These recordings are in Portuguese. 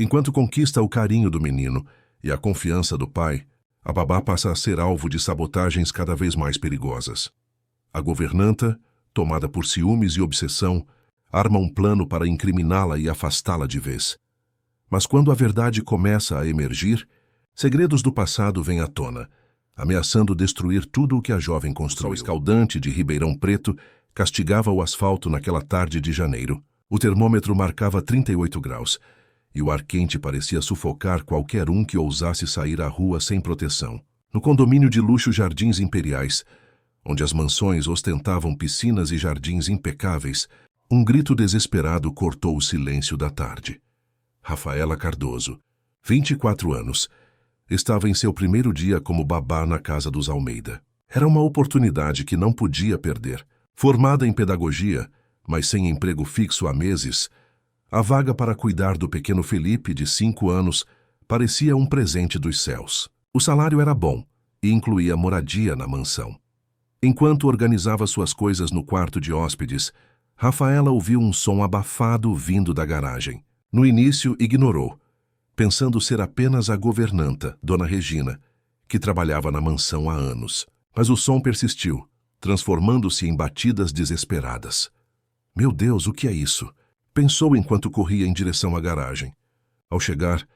Enquanto conquista o carinho do menino e a confiança do pai, a babá passa a ser alvo de sabotagens cada vez mais perigosas. A governanta, tomada por ciúmes e obsessão, arma um plano para incriminá-la e afastá-la de vez. Mas quando a verdade começa a emergir, segredos do passado vêm à tona, ameaçando destruir tudo o que a jovem construiu. O sol escaldante de Ribeirão Preto castigava o asfalto naquela tarde de janeiro. O termômetro marcava 38 graus, e o ar quente parecia sufocar qualquer um que ousasse sair à rua sem proteção. No condomínio de luxo Jardins Imperiais, onde as mansões ostentavam piscinas e jardins impecáveis, um grito desesperado cortou o silêncio da tarde. Rafaela Cardoso, 24 anos, estava em seu primeiro dia como babá na casa dos Almeida. Era uma oportunidade que não podia perder. Formada em pedagogia, mas sem emprego fixo há meses, a vaga para cuidar do pequeno Felipe, de 5 anos, parecia um presente dos céus. O salário era bom e incluía moradia na mansão. Enquanto organizava suas coisas no quarto de hóspedes, Rafaela ouviu um som abafado vindo da garagem. No início, ignorou, pensando ser apenas a governanta, Dona Regina, que trabalhava na mansão há anos. Mas o som persistiu, transformando-se em batidas desesperadas. Meu Deus, o que é isso? Pensou enquanto corria em direção à garagem. Ao chegar,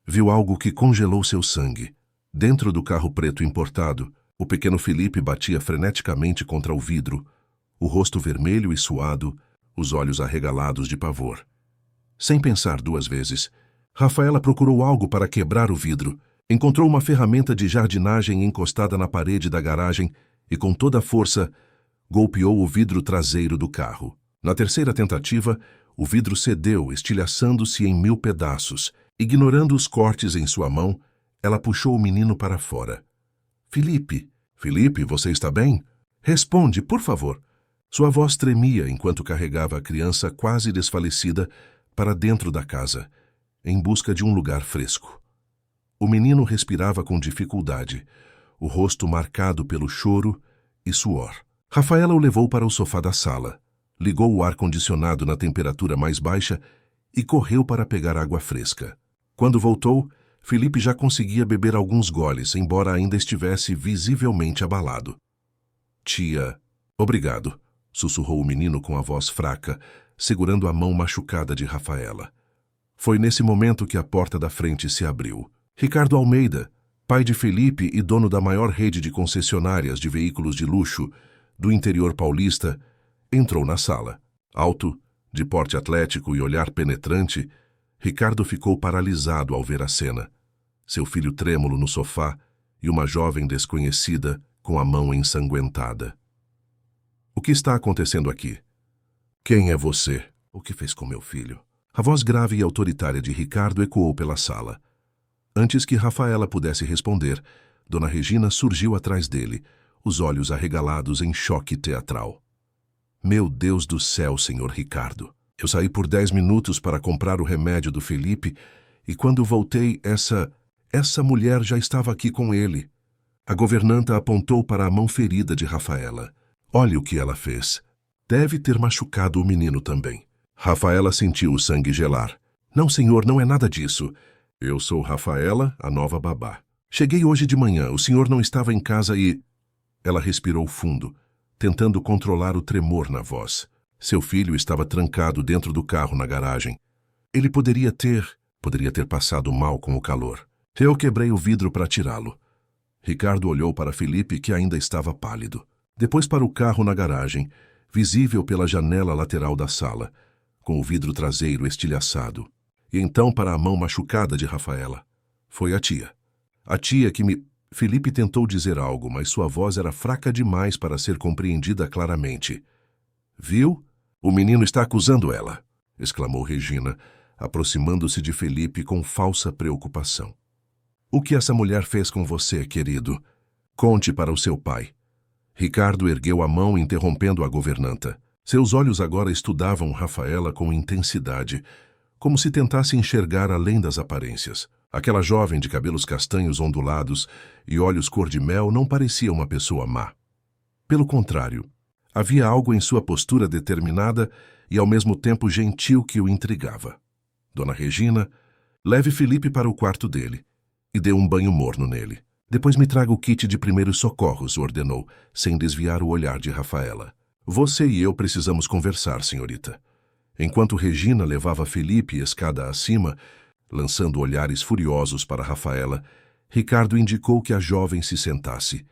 viu algo que congelou seu sangue. Dentro do carro preto importado, o pequeno Felipe batia freneticamente contra o vidro, o rosto vermelho e suado, os olhos arregalados de pavor. Sem pensar 2 vezes, Rafaela procurou algo para quebrar o vidro, encontrou uma ferramenta de jardinagem encostada na parede da garagem e, com toda a força, golpeou o vidro traseiro do carro. Na terceira tentativa, o vidro cedeu, estilhaçando-se em 1000 pedaços. Ignorando os cortes em sua mão, ela puxou o menino para fora. Felipe, você está bem? Responde, por favor. Sua voz tremia enquanto carregava a criança quase desfalecida para dentro da casa, em busca de um lugar fresco. O menino respirava com dificuldade, o rosto marcado pelo choro e suor. Rafaela o levou para o sofá da sala, ligou o ar-condicionado na temperatura mais baixa e correu para pegar água fresca. Quando voltou, Felipe já conseguia beber alguns goles, embora ainda estivesse visivelmente abalado. Tia, obrigado, sussurrou o menino com a voz fraca, segurando a mão machucada de Rafaela. Foi nesse momento que a porta da frente se abriu. Ricardo Almeida, pai de Felipe e dono da maior rede de concessionárias de veículos de luxo do interior paulista, entrou na sala. Alto, de porte atlético e olhar penetrante, Ricardo ficou paralisado ao ver a cena. Seu filho trêmulo no sofá e uma jovem desconhecida com a mão ensanguentada. O que está acontecendo aqui? Quem é você? O que fez com meu filho? A voz grave e autoritária de Ricardo ecoou pela sala. Antes que Rafaela pudesse responder, Dona Regina surgiu atrás dele, os olhos arregalados em choque teatral. Meu Deus do céu, senhor Ricardo. Eu saí por 10 minutos para comprar o remédio do Felipe e quando voltei, essa mulher já estava aqui com ele. A governanta apontou para a mão ferida de Rafaela. Olhe o que ela fez. Deve ter machucado o menino também. Rafaela sentiu o sangue gelar. Não, senhor, não é nada disso. Eu sou Rafaela, a nova babá. Cheguei hoje de manhã, o senhor não estava em casa e... Ela respirou fundo, tentando controlar o tremor na voz. Seu filho estava trancado dentro do carro na garagem. Ele poderia ter passado mal com o calor. Eu quebrei o vidro para tirá-lo. Ricardo olhou para Felipe, que ainda estava pálido. Depois para o carro na garagem, visível pela janela lateral da sala, com o vidro traseiro estilhaçado. E então para a mão machucada de Rafaela. Foi a tia. A tia que me... Felipe tentou dizer algo, mas sua voz era fraca demais para ser compreendida claramente. Viu? O menino está acusando ela, exclamou Regina, aproximando-se de Felipe com falsa preocupação. O que essa mulher fez com você, querido? Conte para o seu pai. Ricardo ergueu a mão, interrompendo a governanta. Seus olhos agora estudavam Rafaela com intensidade, como se tentasse enxergar além das aparências. Aquela jovem de cabelos castanhos ondulados e olhos cor-de-mel não parecia uma pessoa má. Pelo contrário, havia algo em sua postura determinada e ao mesmo tempo gentil que o intrigava. Dona Regina Leve Felipe para o quarto dele e dê um banho morno nele. Depois me traga o kit de primeiros socorros, ordenou, sem desviar o olhar de Rafaela. Você e eu precisamos conversar, senhorita. Enquanto Regina levava Felipe escada acima, lançando olhares furiosos para Rafaela, Ricardo indicou que a jovem se sentasse.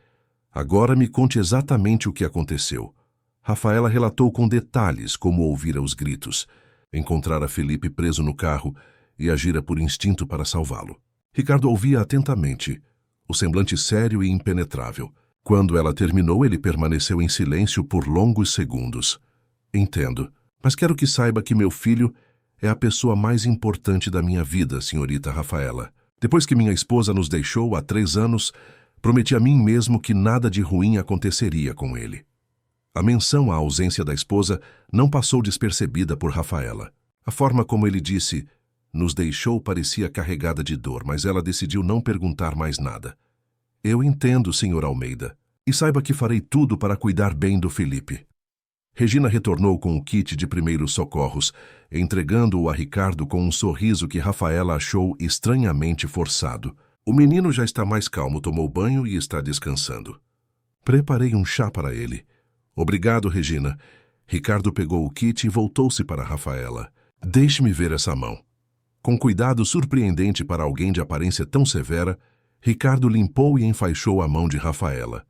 Agora me conte exatamente o que aconteceu. Rafaela relatou com detalhes como ouvira os gritos, encontrara Felipe preso no carro e agira por instinto para salvá-lo. Ricardo ouvia atentamente, o semblante sério e impenetrável. Quando ela terminou, ele permaneceu em silêncio por longos segundos. Entendo, mas quero que saiba que meu filho é a pessoa mais importante da minha vida, senhorita Rafaela. Depois que minha esposa nos deixou há 3 anos, prometi a mim mesmo que nada de ruim aconteceria com ele. A menção à ausência da esposa não passou despercebida por Rafaela. A forma como ele disse "nos deixou" parecia carregada de dor, mas ela decidiu não perguntar mais nada. Eu entendo, Sr. Almeida, e saiba que farei tudo para cuidar bem do Felipe. Regina retornou com o kit de primeiros socorros, entregando-o a Ricardo com um sorriso que Rafaela achou estranhamente forçado. O menino já está mais calmo, tomou banho e está descansando. Preparei um chá para ele. Obrigado, Regina. Ricardo pegou o kit e voltou-se para Rafaela. Deixe-me ver essa mão. Com cuidado surpreendente para alguém de aparência tão severa, Ricardo limpou e enfaixou a mão de Rafaela.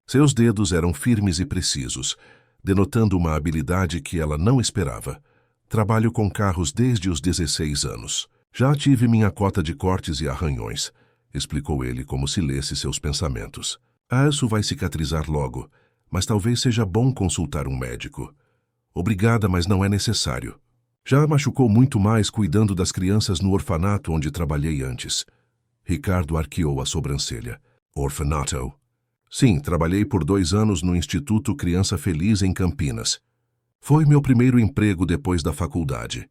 Seus dedos eram firmes e precisos, denotando uma habilidade que ela não esperava. Trabalho com carros desde os 16 anos. Já tive minha cota de cortes e arranhões, explicou ele como se lesse seus pensamentos. Isso vai cicatrizar logo, mas talvez seja bom consultar um médico. Obrigada, mas não é necessário. Já machucou muito mais cuidando das crianças no orfanato onde trabalhei antes. Ricardo arqueou a sobrancelha. Orfanato? Sim, trabalhei por 2 anos no Instituto Criança Feliz em Campinas. Foi meu primeiro emprego depois da faculdade.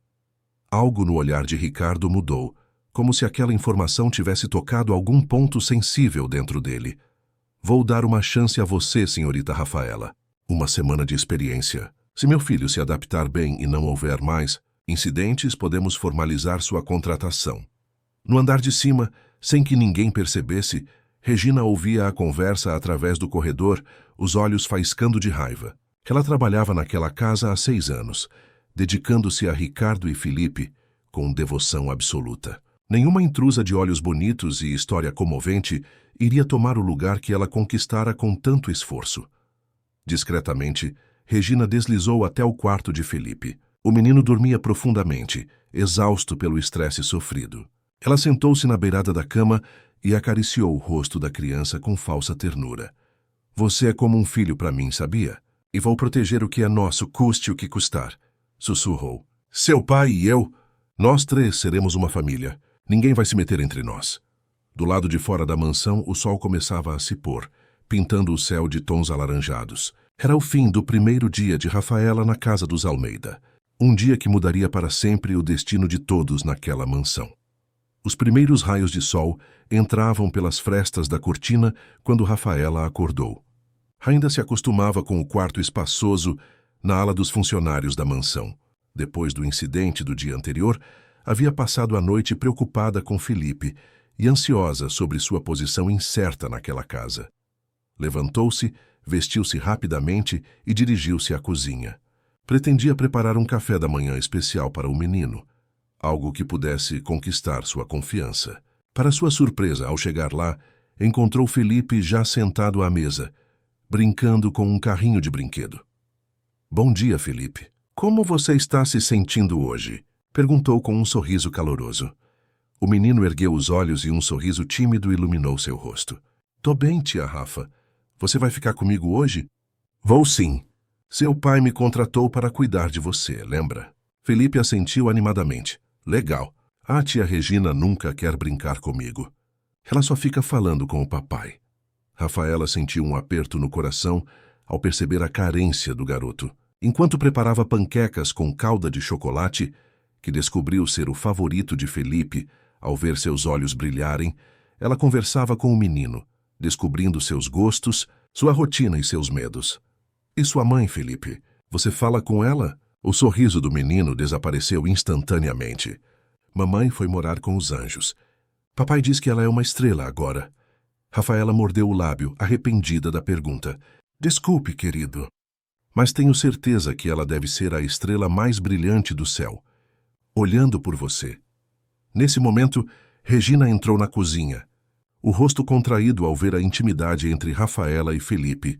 Algo no olhar de Ricardo mudou, como se aquela informação tivesse tocado algum ponto sensível dentro dele. Vou dar uma chance a você, senhorita Rafaela. Uma semana de experiência. Se meu filho se adaptar bem e não houver mais incidentes, podemos formalizar sua contratação. No andar de cima, sem que ninguém percebesse, Regina ouvia a conversa através do corredor, os olhos faiscando de raiva. Ela trabalhava naquela casa há 6 anos, dedicando-se a Ricardo e Felipe com devoção absoluta. Nenhuma intrusa de olhos bonitos e história comovente iria tomar o lugar que ela conquistara com tanto esforço. Discretamente, Regina deslizou até o quarto de Felipe. O menino dormia profundamente, exausto pelo estresse sofrido. Ela sentou-se na beirada da cama e acariciou o rosto da criança com falsa ternura. Você é como um filho para mim, sabia? E vou proteger o que é nosso, custe o que custar, sussurrou. Seu pai e eu, nós 3 seremos uma família. Ninguém vai se meter entre nós. Do lado de fora da mansão, o sol começava a se pôr, pintando o céu de tons alaranjados. Era o fim do primeiro dia de Rafaela na casa dos Almeida. Um dia que mudaria para sempre o destino de todos naquela mansão. Os primeiros raios de sol entravam pelas frestas da cortina quando Rafaela acordou. Ainda se acostumava com o quarto espaçoso na ala dos funcionários da mansão. Depois do incidente do dia anterior, havia passado a noite preocupada com Felipe e ansiosa sobre sua posição incerta naquela casa. Levantou-se, vestiu-se rapidamente e dirigiu-se à cozinha. Pretendia preparar um café da manhã especial para o menino, algo que pudesse conquistar sua confiança. Para sua surpresa, ao chegar lá, encontrou Felipe já sentado à mesa, brincando com um carrinho de brinquedo. Bom dia, Felipe. Como você está se sentindo hoje? Perguntou com um sorriso caloroso. O menino ergueu os olhos e um sorriso tímido iluminou seu rosto. Tô bem, tia Rafa. Você vai ficar comigo hoje? Vou sim. Seu pai me contratou para cuidar de você, lembra? Felipe assentiu animadamente. Legal. A tia Regina nunca quer brincar comigo. Ela só fica falando com o papai. Rafaela sentiu um aperto no coração ao perceber a carência do garoto. Enquanto preparava panquecas com calda de chocolate, que descobriu ser o favorito de Felipe, ao ver seus olhos brilharem, ela conversava com o menino, descobrindo seus gostos, sua rotina e seus medos. E sua mãe, Felipe? Você fala com ela? O sorriso do menino desapareceu instantaneamente. Mamãe foi morar com os anjos. Papai diz que ela é uma estrela agora. Rafaela mordeu o lábio, arrependida da pergunta. Desculpe, querido. Mas tenho certeza que ela deve ser a estrela mais brilhante do céu, olhando por você. Nesse momento, Regina entrou na cozinha, o rosto contraído ao ver a intimidade entre Rafaela e Felipe.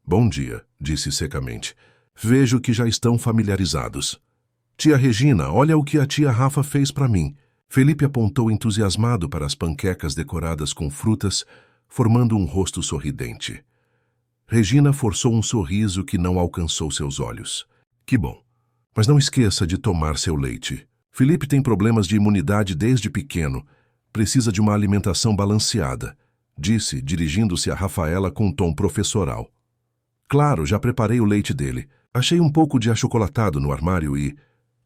Bom dia, disse secamente. Vejo que já estão familiarizados. Tia Regina, olha o que a tia Rafa fez para mim. Felipe apontou entusiasmado para as panquecas decoradas com frutas, formando um rosto sorridente. Regina forçou um sorriso que não alcançou seus olhos. Que bom. Mas não esqueça de tomar seu leite. Felipe tem problemas de imunidade desde pequeno. Precisa de uma alimentação balanceada, disse, dirigindo-se a Rafaela com um tom professoral. Claro, já preparei o leite dele. Achei um pouco de achocolatado no armário e...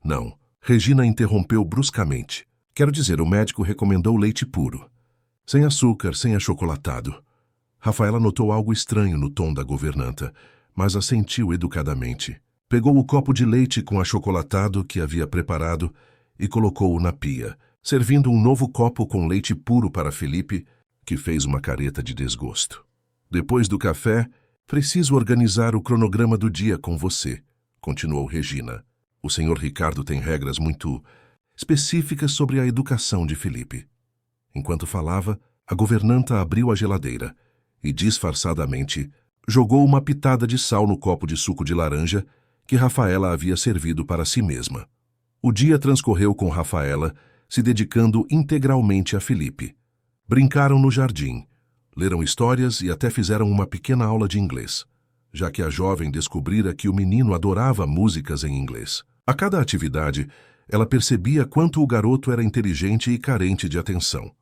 Não. Regina interrompeu bruscamente. Quero dizer, o médico recomendou leite puro. Sem açúcar, sem achocolatado. Rafaela notou algo estranho no tom da governanta, mas assentiu educadamente. Pegou o copo de leite com achocolatado que havia preparado e colocou-o na pia, servindo um novo copo com leite puro para Felipe, que fez uma careta de desgosto. Depois do café, preciso organizar o cronograma do dia com você, continuou Regina. O senhor Ricardo tem regras muito específicas sobre a educação de Felipe. Enquanto falava, a governanta abriu a geladeira e, disfarçadamente, jogou uma pitada de sal no copo de suco de laranja que Rafaela havia servido para si mesma. O dia transcorreu com Rafaela, se dedicando integralmente a Felipe. Brincaram no jardim, leram histórias e até fizeram uma pequena aula de inglês, já que a jovem descobrira que o menino adorava músicas em inglês. A cada atividade, ela percebia quanto o garoto era inteligente e carente de atenção.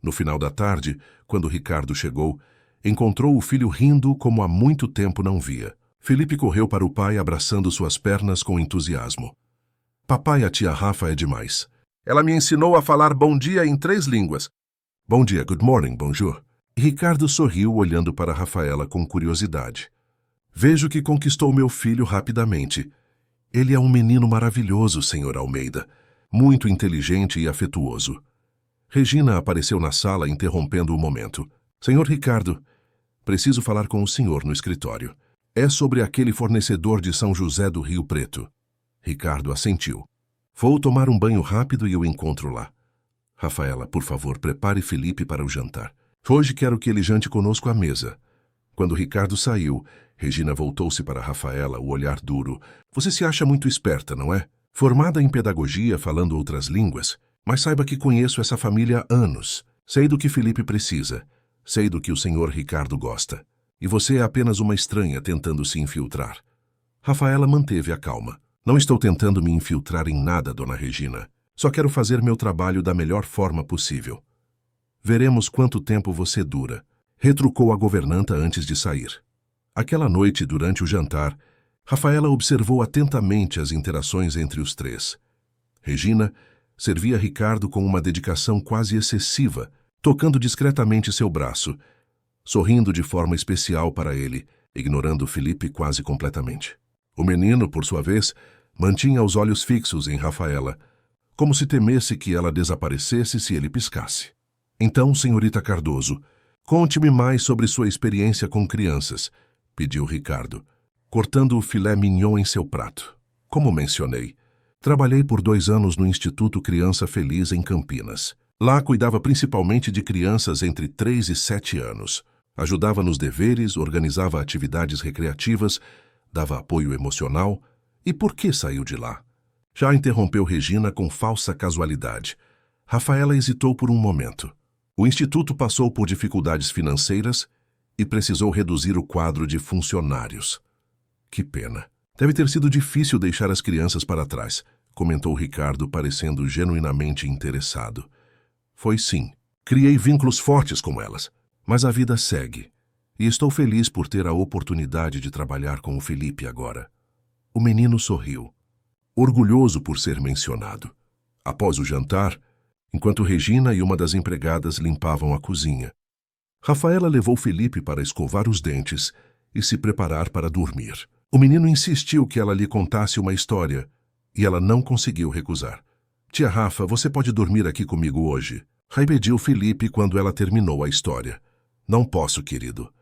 No final da tarde, quando Ricardo chegou, encontrou o filho rindo como há muito tempo não via. Felipe correu para o pai abraçando suas pernas com entusiasmo. Papai, a tia Rafa é demais. Ela me ensinou a falar bom dia em 3 línguas. Bom dia, good morning, bonjour. Ricardo sorriu olhando para Rafaela com curiosidade. Vejo que conquistou meu filho rapidamente. Ele é um menino maravilhoso, senhor Almeida. Muito inteligente e afetuoso. Regina apareceu na sala interrompendo o momento. Senhor Ricardo, preciso falar com o senhor no escritório. É sobre aquele fornecedor de São José do Rio Preto. Ricardo assentiu. Vou tomar um banho rápido e eu encontro lá. Rafaela, por favor, prepare Felipe para o jantar. Hoje quero que ele jante conosco à mesa. Quando Ricardo saiu, Regina voltou-se para Rafaela, o olhar duro. Você se acha muito esperta, não é? Formada em pedagogia, falando outras línguas, mas saiba que conheço essa família há anos. Sei do que Felipe precisa. Sei do que o senhor Ricardo gosta. E você é apenas uma estranha tentando se infiltrar. Rafaela manteve a calma. Não estou tentando me infiltrar em nada, dona Regina. Só quero fazer meu trabalho da melhor forma possível. Veremos quanto tempo você dura, retrucou a governanta antes de sair. Aquela noite, durante o jantar, Rafaela observou atentamente as interações entre os três. Regina servia Ricardo com uma dedicação quase excessiva, tocando discretamente seu braço, sorrindo de forma especial para ele, ignorando Felipe quase completamente. O menino, por sua vez, mantinha os olhos fixos em Rafaela, como se temesse que ela desaparecesse se ele piscasse. Então, senhorita Cardoso, conte-me mais sobre sua experiência com crianças, pediu Ricardo, cortando o filé mignon em seu prato. Como mencionei, trabalhei por 2 anos no Instituto Criança Feliz em Campinas. Lá cuidava principalmente de crianças entre 3 e 7 anos. Ajudava nos deveres, organizava atividades recreativas, dava apoio emocional. E por que saiu de lá? Já interrompeu Regina com falsa casualidade. Rafaela hesitou por um momento. O instituto passou por dificuldades financeiras e precisou reduzir o quadro de funcionários. Que pena. Deve ter sido difícil deixar as crianças para trás, comentou Ricardo, parecendo genuinamente interessado. Foi sim. Criei vínculos fortes com elas. Mas a vida segue. E estou feliz por ter a oportunidade de trabalhar com o Felipe agora. O menino sorriu, orgulhoso por ser mencionado. Após o jantar, enquanto Regina e uma das empregadas limpavam a cozinha, Rafaela levou Felipe para escovar os dentes e se preparar para dormir. O menino insistiu que ela lhe contasse uma história e ela não conseguiu recusar. Tia Rafa, você pode dormir aqui comigo hoje? Pediu Felipe quando ela terminou a história. Não posso, querido.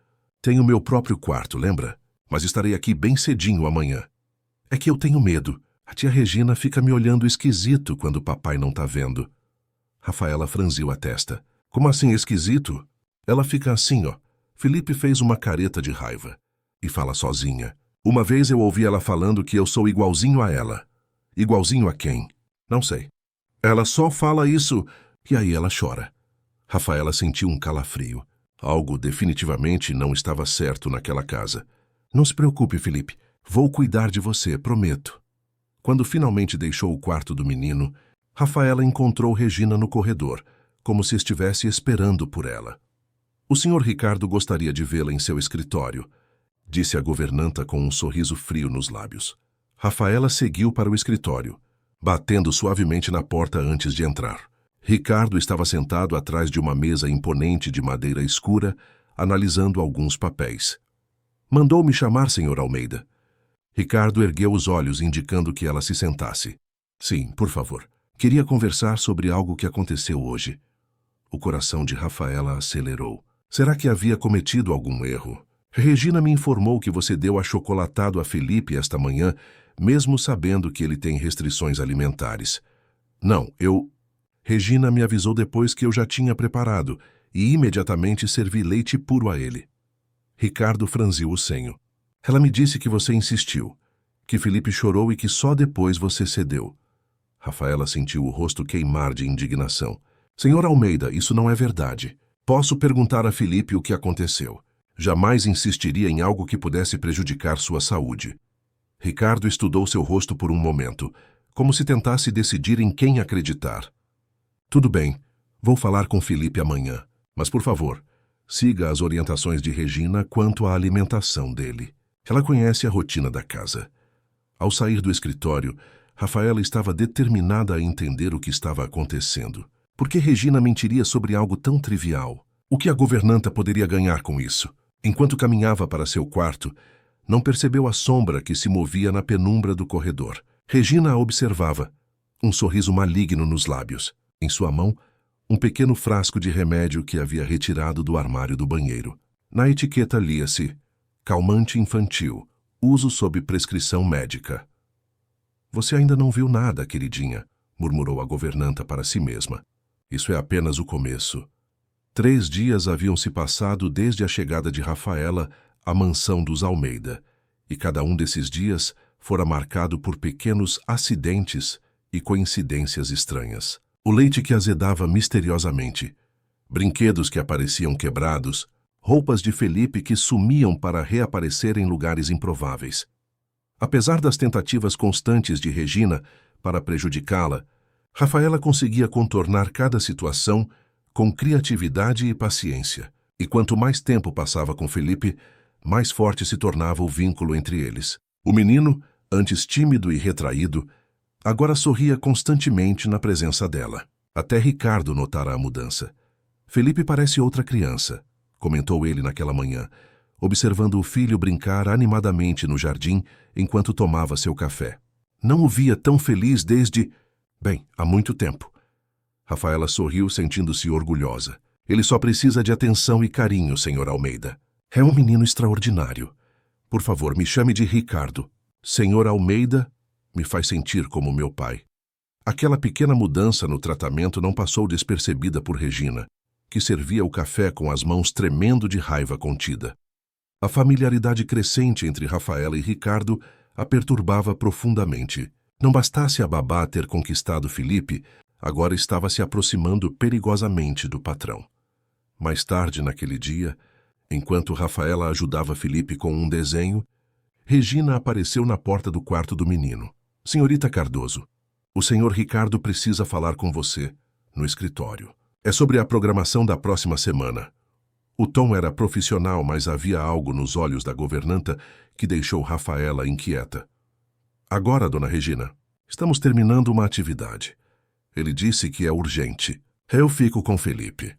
Tenho meu próprio quarto, lembra? Mas estarei aqui bem cedinho amanhã. É que eu tenho medo. A tia Regina fica me olhando esquisito quando o papai não tá vendo. Rafaela franziu a testa. Como assim esquisito? Ela fica assim, ó. Felipe fez uma careta de raiva. E fala sozinha. Uma vez eu ouvi ela falando que eu sou igualzinho a ela. Igualzinho a quem? Não sei. Ela só fala isso, e aí ela chora. Rafaela sentiu um calafrio. Algo definitivamente não estava certo naquela casa. Não se preocupe, Felipe. Vou cuidar de você, prometo. Quando finalmente deixou o quarto do menino, Rafaela encontrou Regina no corredor, como se estivesse esperando por ela. O senhor Ricardo gostaria de vê-la em seu escritório, disse a governanta com um sorriso frio nos lábios. Rafaela seguiu para o escritório, batendo suavemente na porta antes de entrar. Ricardo estava sentado atrás de uma mesa imponente de madeira escura, analisando alguns papéis. Mandou-me chamar, senhor Almeida. Ricardo ergueu os olhos, indicando que ela se sentasse. Sim, por favor. Queria conversar sobre algo que aconteceu hoje. O coração de Rafaela acelerou. Será que havia cometido algum erro? Regina me informou que você deu achocolatado a Felipe esta manhã, mesmo sabendo que ele tem restrições alimentares. Não, Regina me avisou depois que eu já tinha preparado e imediatamente servi leite puro a ele. Ricardo franziu o senho. Ela me disse que você insistiu, que Felipe chorou e que só depois você cedeu. Rafaela sentiu o rosto queimar de indignação. Senhor Almeida, isso não é verdade. Posso perguntar a Felipe o que aconteceu. Jamais insistiria em algo que pudesse prejudicar sua saúde. Ricardo estudou seu rosto por um momento, como se tentasse decidir em quem acreditar. Tudo bem, vou falar com Felipe amanhã, mas por favor, siga as orientações de Regina quanto à alimentação dele. Ela conhece a rotina da casa. Ao sair do escritório, Rafaela estava determinada a entender o que estava acontecendo. Por que Regina mentiria sobre algo tão trivial? O que a governanta poderia ganhar com isso? Enquanto caminhava para seu quarto, não percebeu a sombra que se movia na penumbra do corredor. Regina a observava, um sorriso maligno nos lábios. Em sua mão, um pequeno frasco de remédio que havia retirado do armário do banheiro. Na etiqueta lia-se: calmante infantil, uso sob prescrição médica. Você ainda não viu nada, queridinha, murmurou a governanta para si mesma. Isso é apenas o começo. 3 dias haviam se passado desde a chegada de Rafaela à mansão dos Almeida, e cada um desses dias fora marcado por pequenos acidentes e coincidências estranhas. O leite que azedava misteriosamente, brinquedos que apareciam quebrados, roupas de Felipe que sumiam para reaparecer em lugares improváveis. Apesar das tentativas constantes de Regina para prejudicá-la, Rafaela conseguia contornar cada situação com criatividade e paciência. E quanto mais tempo passava com Felipe, mais forte se tornava o vínculo entre eles. O menino, antes tímido e retraído, agora sorria constantemente na presença dela. Até Ricardo notara a mudança. Felipe parece outra criança, comentou ele naquela manhã, observando o filho brincar animadamente no jardim enquanto tomava seu café. Não o via tão feliz desde... bem, há muito tempo. Rafaela sorriu, sentindo-se orgulhosa. Ele só precisa de atenção e carinho, senhor Almeida. É um menino extraordinário. Por favor, me chame de Ricardo. Senhor Almeida me faz sentir como meu pai. Aquela pequena mudança no tratamento não passou despercebida por Regina, que servia o café com as mãos tremendo de raiva contida. A familiaridade crescente entre Rafaela e Ricardo a perturbava profundamente. Não bastasse a babá ter conquistado Felipe, agora estava se aproximando perigosamente do patrão. Mais tarde naquele dia, enquanto Rafaela ajudava Felipe com um desenho, Regina apareceu na porta do quarto do menino. Senhorita Cardoso, o senhor Ricardo precisa falar com você, no escritório. É sobre a programação da próxima semana. O tom era profissional, mas havia algo nos olhos da governanta que deixou Rafaela inquieta. Agora, dona Regina, estamos terminando uma atividade. Ele disse que é urgente. Eu fico com Felipe.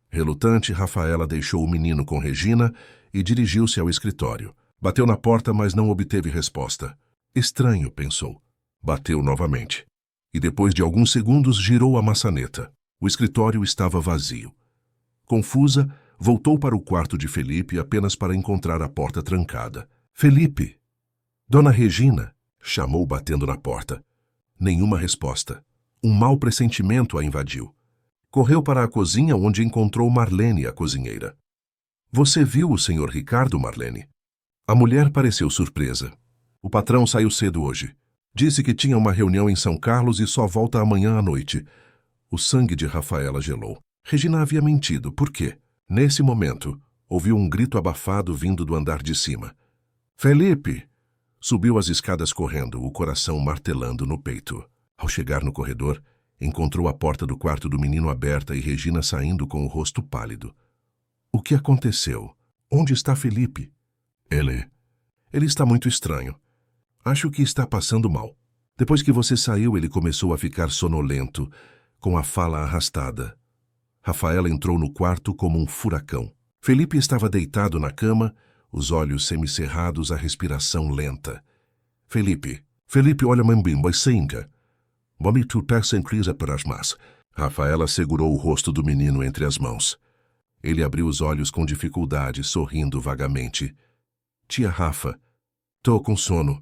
Relutante, Rafaela deixou o menino com Regina e dirigiu-se ao escritório. Bateu na porta, mas não obteve resposta. Estranho, pensou. Bateu novamente. e depois de alguns segundos girou a maçaneta. O escritório estava vazio. Confusa, voltou para o quarto de Felipe apenas para encontrar a porta trancada. Felipe! Dona Regina! Chamou batendo na porta. Nenhuma resposta. Um mau pressentimento a invadiu. Correu para a cozinha onde encontrou Marlene, a cozinheira. Você viu o Sr. Ricardo, Marlene? A mulher pareceu surpresa. O patrão saiu cedo hoje. Disse que tinha uma reunião em São Carlos e só volta amanhã à noite. O sangue de Rafaela gelou. Regina havia mentido. Por quê? Nesse momento, ouviu um grito abafado vindo do andar de cima. Felipe! Subiu as escadas correndo, o coração martelando no peito. Ao chegar no corredor, encontrou a porta do quarto do menino aberta e Regina saindo com o rosto pálido. O que aconteceu? Onde está Felipe? Ele está muito estranho. Acho que está passando mal. Depois que você saiu, ele começou a ficar sonolento, com a fala arrastada. Rafaela entrou no quarto como um furacão. Felipe estava deitado na cama, os olhos semicerrados, a respiração lenta. Felipe, olha mambimba, senka. Vamos tu peça em crise para as más. Rafaela segurou o rosto do menino entre as mãos. Ele abriu os olhos com dificuldade, sorrindo vagamente. Tia Rafa, tô com sono.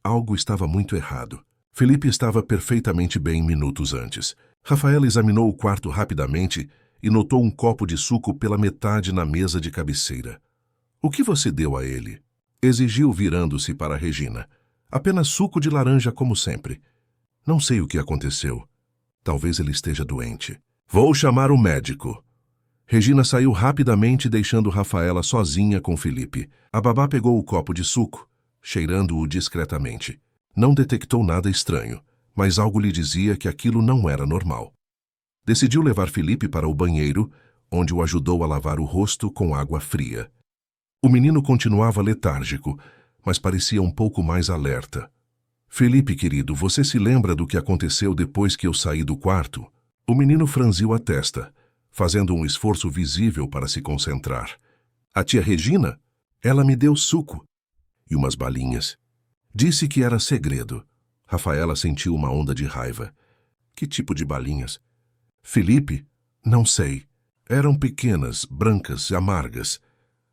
Algo estava muito errado. Felipe estava perfeitamente bem minutos antes. Rafaela examinou o quarto rapidamente e notou um copo de suco pela metade na mesa de cabeceira. O que você deu a ele? Exigiu virando-se para Regina. Apenas suco de laranja como sempre. Não sei o que aconteceu. Talvez ele esteja doente. Vou chamar o médico. Regina saiu rapidamente, deixando Rafaela sozinha com Felipe. A babá pegou o copo de suco, cheirando-o discretamente. Não detectou nada estranho, mas algo lhe dizia que aquilo não era normal. Decidiu levar Felipe para o banheiro, onde o ajudou a lavar o rosto com água fria. O menino continuava letárgico, mas parecia um pouco mais alerta. Felipe, querido, você se lembra do que aconteceu depois que eu saí do quarto? O menino franziu a testa, fazendo um esforço visível para se concentrar. A tia Regina? Ela me deu suco. E umas balinhas. Disse que era segredo. Rafaela sentiu uma onda de raiva. Que tipo de balinhas? Felipe? Não sei. Eram pequenas, brancas e amargas.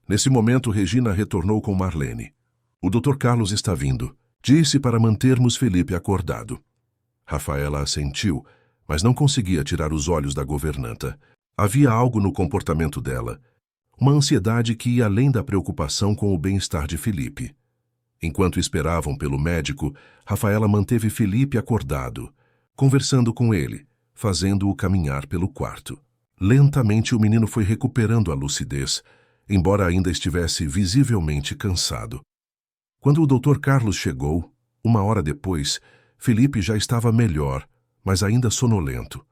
Nesse momento, Regina retornou com Marlene. O Dr. Carlos está vindo. Disse para mantermos Felipe acordado. Rafaela assentiu, mas não conseguia tirar os olhos da governanta. Havia algo no comportamento dela, uma ansiedade que ia além da preocupação com o bem-estar de Felipe. Enquanto esperavam pelo médico, Rafaela manteve Felipe acordado, conversando com ele, fazendo-o caminhar pelo quarto. Lentamente o menino foi recuperando a lucidez, embora ainda estivesse visivelmente cansado. Quando o Dr. Carlos chegou, 1 hora depois, Felipe já estava melhor, mas ainda sonolento.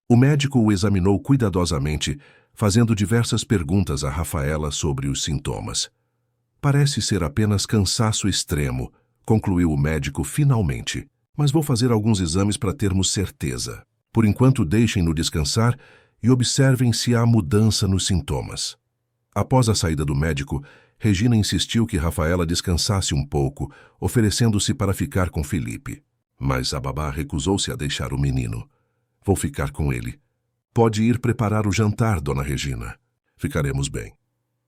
O médico o examinou cuidadosamente, fazendo diversas perguntas a Rafaela sobre os sintomas. Parece ser apenas cansaço extremo, concluiu o médico finalmente. Mas vou fazer alguns exames para termos certeza. Por enquanto, deixem-no descansar e observem se há mudança nos sintomas. Após a saída do médico, Regina insistiu que Rafaela descansasse um pouco, oferecendo-se para ficar com Felipe. Mas a babá recusou-se a deixar o menino. Vou ficar com ele. Pode ir preparar o jantar, dona Regina. Ficaremos bem.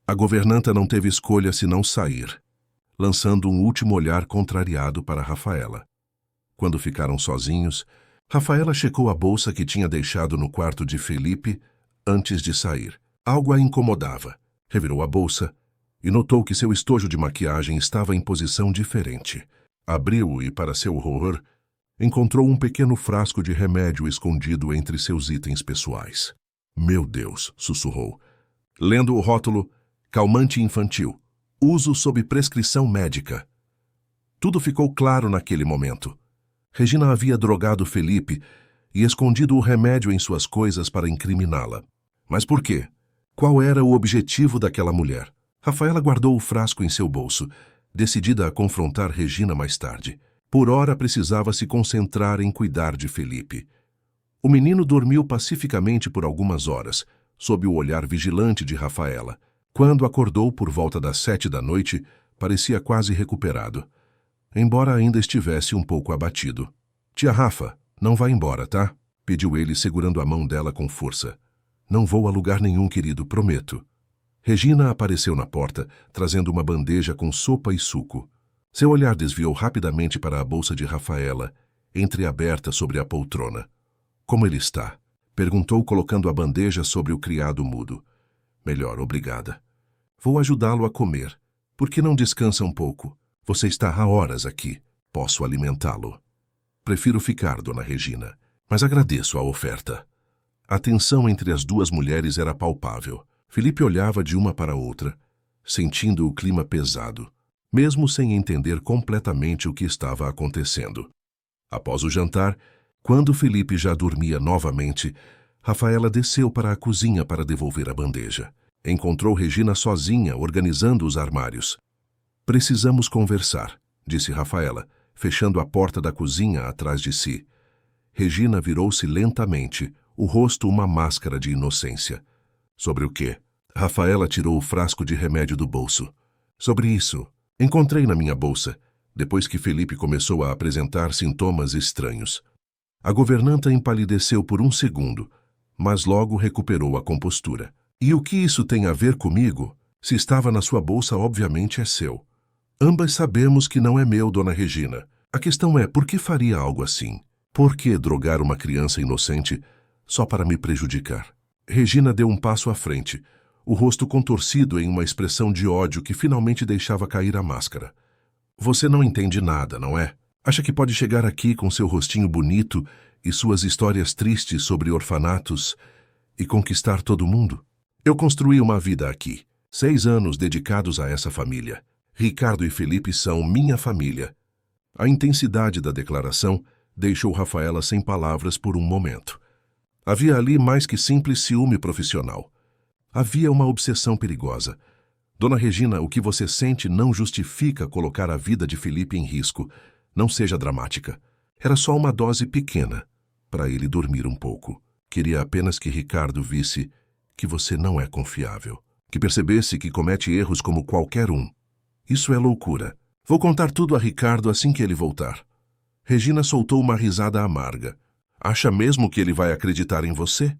A governanta não teve escolha senão sair, lançando um último olhar contrariado para Rafaela. Quando ficaram sozinhos, Rafaela checou a bolsa que tinha deixado no quarto de Felipe antes de sair. Algo a incomodava. Revirou a bolsa e notou que seu estojo de maquiagem estava em posição diferente. Abriu-o e, para seu horror, encontrou um pequeno frasco de remédio escondido entre seus itens pessoais. Meu Deus, sussurrou. Lendo o rótulo, calmante infantil. Uso sob prescrição médica. Tudo ficou claro naquele momento. Regina havia drogado Felipe e escondido o remédio em suas coisas para incriminá-la. Mas por quê? Qual era o objetivo daquela mulher? Rafaela guardou o frasco em seu bolso, decidida a confrontar Regina mais tarde. Por ora precisava se concentrar em cuidar de Felipe. O menino dormiu pacificamente por algumas horas, sob o olhar vigilante de Rafaela. Quando acordou por volta das 7 da noite, parecia quase recuperado, embora ainda estivesse um pouco abatido. Tia Rafa, Não vá embora, tá? Pediu ele, segurando a mão dela com força. Não vou a lugar nenhum, querido, prometo. Regina apareceu na porta, trazendo uma bandeja com sopa e suco. Seu olhar desviou rapidamente para a bolsa de Rafaela, entreaberta sobre a poltrona. Como ele está? Perguntou, colocando a bandeja sobre o criado mudo. Melhor, obrigada. Vou ajudá-lo a comer. Por que não descansa um pouco? Você está há horas aqui. Posso alimentá-lo. Prefiro ficar, dona Regina, mas agradeço a oferta. A tensão entre as duas mulheres era palpável. Felipe olhava de uma para outra, sentindo o clima pesado, mesmo sem entender completamente o que estava acontecendo. Após o jantar, quando Felipe já dormia novamente, Rafaela desceu para a cozinha para devolver a bandeja. Encontrou Regina sozinha, organizando os armários. Precisamos conversar, disse Rafaela, fechando a porta da cozinha atrás de si. Regina virou-se lentamente, o rosto uma máscara de inocência. Sobre o quê? Rafaela tirou o frasco de remédio do bolso. Sobre isso. Encontrei na minha bolsa, depois que Felipe começou a apresentar sintomas estranhos. A governanta empalideceu por um segundo, mas logo recuperou a compostura. E o que isso tem a ver comigo? Se estava na sua bolsa, obviamente é seu. Ambas sabemos que não é meu, dona Regina. A questão é, por que faria algo assim? Por que drogar uma criança inocente só para me prejudicar? Regina deu um passo à frente, o rosto contorcido em uma expressão de ódio que finalmente deixava cair a máscara. Você não entende nada, não é? Acha que pode chegar aqui com seu rostinho bonito e suas histórias tristes sobre orfanatos e conquistar todo mundo? Eu construí uma vida aqui, 6 anos dedicados a essa família. Ricardo e Felipe são minha família. A intensidade da declaração deixou Rafaela sem palavras por um momento. Havia ali mais que simples ciúme profissional. Havia uma obsessão perigosa. Dona Regina, o que você sente não justifica colocar a vida de Felipe em risco. Não seja dramática. Era só uma dose pequena, para ele dormir um pouco. Queria apenas que Ricardo visse que você não é confiável, que percebesse que comete erros como qualquer um. Isso é loucura. Vou contar tudo a Ricardo assim que ele voltar. Regina soltou uma risada amarga. Acha mesmo que ele vai acreditar em você?